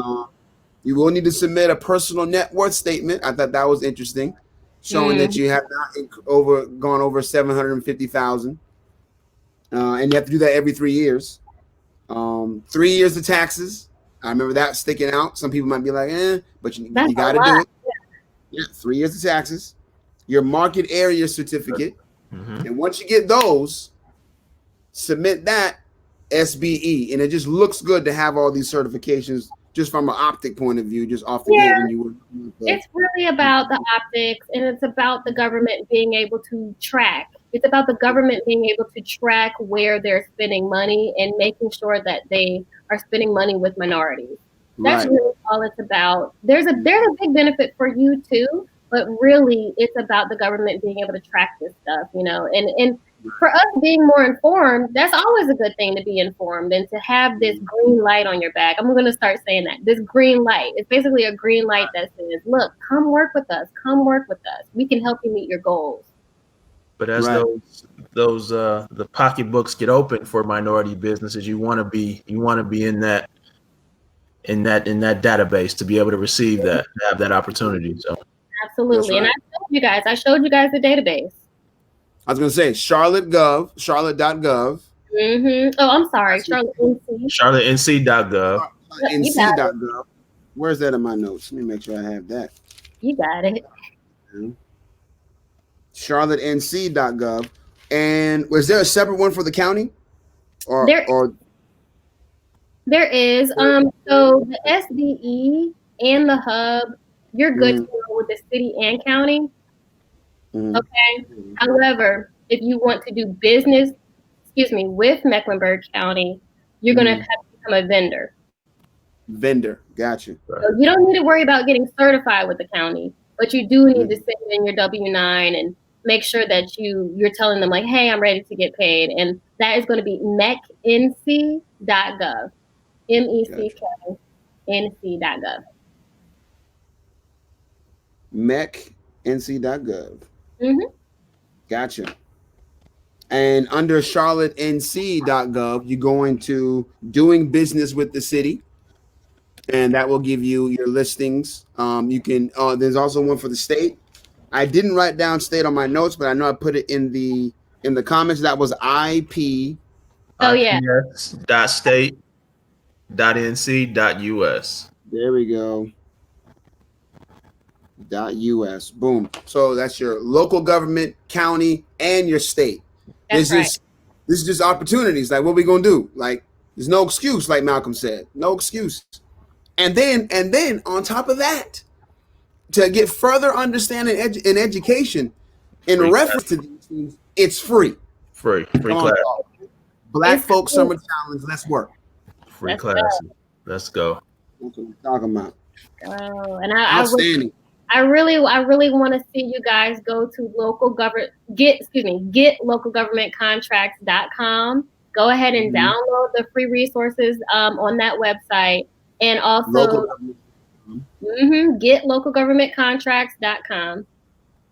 You will need to submit a personal net worth statement. I thought that was interesting, showing that you have not gone over 750,000, and you have to do that every 3 years. 3 years of taxes. I remember that sticking out. Some people might be like, but you got to do it. Yeah, 3 years of taxes. Your market area certificate, and once you get those, submit that SBE, and it just looks good to have all these certifications. Just from an optic point of view, just off the gate when you were. It's really about the optics, and it's about the government being able to track. It's about the government being able to track where they're spending money and making sure that they are spending money with minorities. That's really all it's about. There's a big benefit for you too, but really it's about the government being able to track this stuff, and for us being more informed, that's always a good thing to be informed and to have this green light on your back. I'm going to start saying that. This green light. It's basically a green light that says, look, come work with us. Come work with us. We can help you meet your goals. But as those the pocketbooks get open for minority businesses, you want to be in that database to be able to receive that, have that opportunity. So absolutely. Right. And I showed you guys the database. I was going to say charlotte.gov. Mm-hmm. Oh, I'm sorry. charlottenc.gov. nc.gov. Where's that in my notes? Let me make sure I have that. You got it. charlottenc.gov. And was there a separate one for the county? There is. So the SDE and the hub, you're good to go with the city and county. Okay. However, if you want to do business, with Mecklenburg County, you're going to have to become a vendor. Gotcha. So you don't need to worry about getting certified with the county, but you do need to send in your W-9 and make sure that you're telling them like, hey, I'm ready to get paid. And that is going to be mecknc.gov. mecknc.gov. mecknc.gov. Gotcha. And under charlottenc.gov, you go into doing business with the city, and that will give you your listings. You can. There's also one for the state. I didn't write down state on my notes, but I know I put it in the comments. That was IP. IPS.state.nc.us. There we go. .us. Boom. So that's your local government, county, and your state. This is just opportunities. Like, what are we gonna do? Like, there's no excuse, like Malcolm said. No excuse. And then on top of that, to get further understanding and education in reference to these things, it's free. Free class. Black Folk Summer Challenge. Let's work. Free classes. Let's go. That's what we're talking about. Oh, and outstanding. I really want to see you guys go to getlocalgovernmentcontracts.com. Go ahead and download the free resources on that website, and also getlocalgovernmentcontracts.com.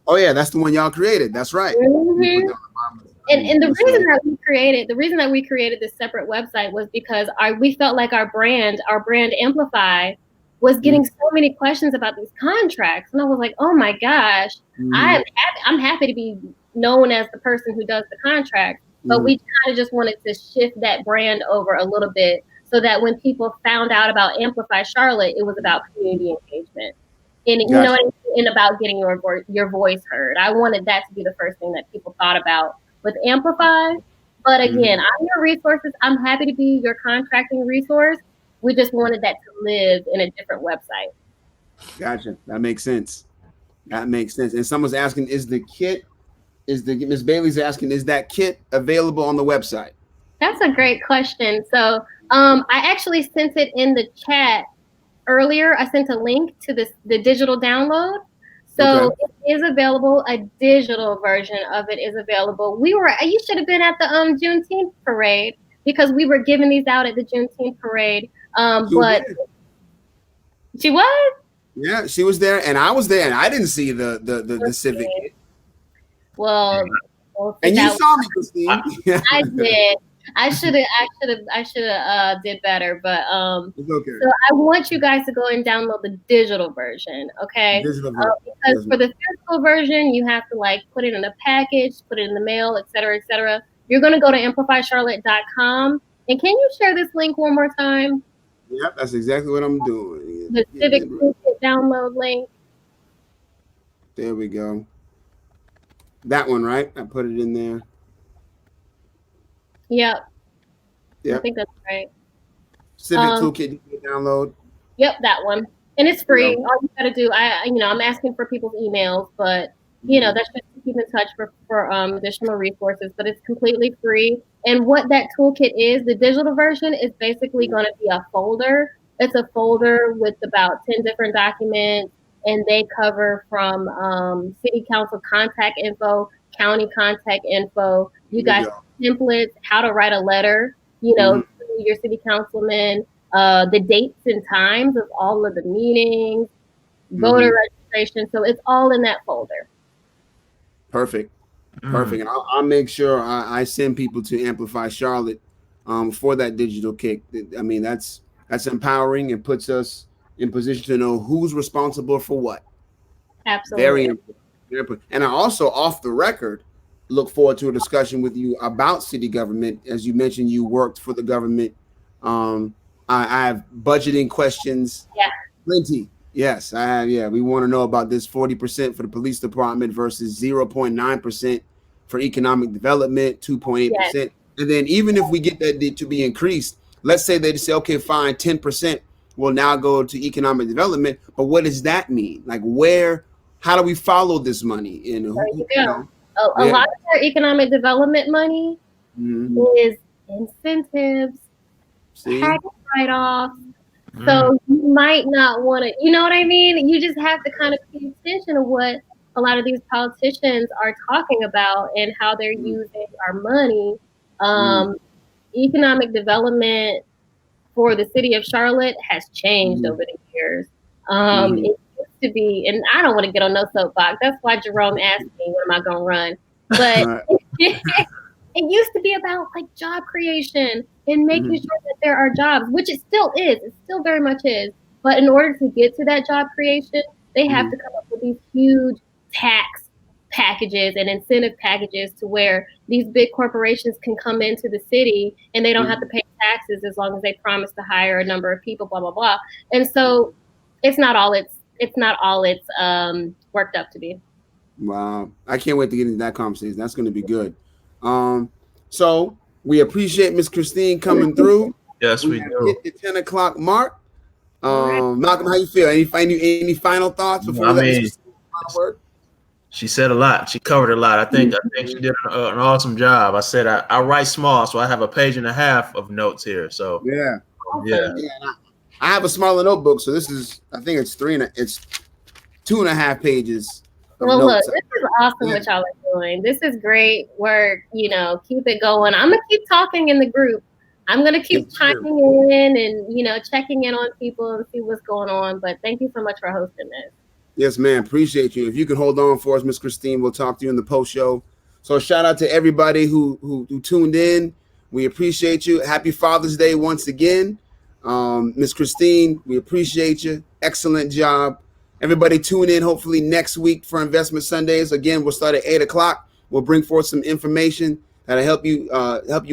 Oh yeah, that's the one y'all created. That's right. And the reason that we created this separate website was because we felt like our brand Amplify was getting so many questions about these contracts. And I was like, oh my gosh, I'm happy to be known as the person who does the contract. But we kind of just wanted to shift that brand over a little bit so that when people found out about Amplify Charlotte, it was about community engagement. And you know what I mean? And about getting your voice heard. I wanted that to be the first thing that people thought about with Amplify. But again, I'm your resources. I'm happy to be your contracting resource. We just wanted that to live in a different website. Gotcha. That makes sense. And someone's asking, Miss Bailey's asking, is that kit available on the website? That's a great question. So I actually sent it in the chat earlier. I sent a link to the digital download. So it is available. A digital version of it is available. You should have been at the Juneteenth parade because we were giving these out at the Juneteenth parade. But she was? Yeah, she was there, and I was there, and I didn't see the civic. Well, and you saw me, Christine. I did. I should have did better, but it's okay. So I want you guys to go and download the digital version, okay? Because for the physical version, you have to put it in a package, put it in the mail, et cetera, et cetera. You're gonna go to amplifycharlotte.com, and can you share this link one more time? Yep, that's exactly what I'm doing. The Civic Toolkit download link. There we go. That one, right? I put it in there. Yep. I think that's right. Civic Toolkit download. Yep, that one. And it's free. All you gotta do, I'm asking for people's emails, but that's just to keep in touch for additional resources, but it's completely free. And what that toolkit is, the digital version is basically going to be a folder. It's a folder with about 10 different documents, and they cover from city council contact info, county contact info. You guys templates, how to write a letter, to your city councilman, the dates and times of all of the meetings, voter registration. So it's all in that folder. Perfect. And I'll make sure I send people to Amplify Charlotte for that digital kick. I mean, that's empowering and puts us in position to know who's responsible for what. Absolutely. Very important. And I also, off the record, look forward to a discussion with you about city government. As you mentioned, you worked for the government. I have budgeting questions. Yeah. Plenty. Yes, I have. Yeah, we want to know about this 40% for the police department versus 0.9% for economic development, 2.8%. Yes. And then even if we get that to be increased, let's say they just say, okay, fine, 10% will now go to economic development. But what does that mean? Like how do we follow this money? There you go. A lot of their economic development money is incentives, tax write-offs. So you might not want to, you know what I mean? You just have to kind of pay attention to what a lot of these politicians are talking about and how they're using our money. Economic development for the city of Charlotte has changed over the years. It used to be, and I don't want to get on no soapbox. That's why Jerome asked me, when am I going to run? But it used to be about like job creation and making sure that there are jobs, which it still is. It still very much is. But in order to get to that job creation, they have to come up with these huge tax packages and incentive packages to where these big corporations can come into the city and they don't have to pay taxes as long as they promise to hire a number of people, blah, blah, blah. And so it's not all it's worked up to be. Wow. I can't wait to get into that conversation. That's going to be good. So we appreciate Miss Christine coming through. Yes, we do. Hit the 10 o'clock mark. Malcolm, how you feel? Any final thoughts before She said a lot. She covered a lot. I think she did an awesome job. I said I write small, so I have a page and a half of notes here. So yeah. I have a smaller notebook, so this is, I think it's 2.5 pages. Well, look, this is awesome what y'all are doing. This is great work. Keep it going. I'm gonna keep talking in the group. I'm gonna keep chiming in and checking in on people and see what's going on. But thank you so much for hosting this. Yes, ma'am. Appreciate you. If you can hold on for us, Miss Christine, we'll talk to you in the post show. So shout out to everybody who tuned in. We appreciate you. Happy Father's Day once again. Miss Christine, we appreciate you. Excellent job. Everybody tune in hopefully next week for Investment Sundays. Again, we'll start at 8 o'clock. We'll bring forth some information that'll help you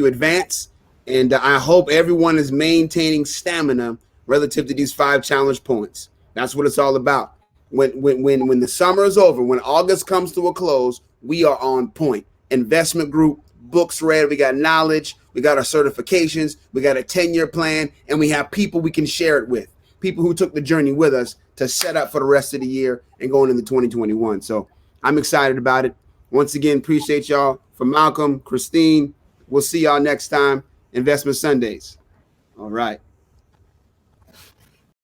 advance. And I hope everyone is maintaining stamina relative to these 5 challenge points. That's what it's all about. When the summer is over, when August comes to a close, we are on point. Investment group, books read, we got knowledge, we got our certifications, we got a 10-year plan, and we have people we can share it with. People who took the journey with us to set up for the rest of the year and going into 2021. So I'm excited about it. Once again, appreciate y'all. For Malcolm, Christine, we'll see y'all next time. Investment Sundays. All right.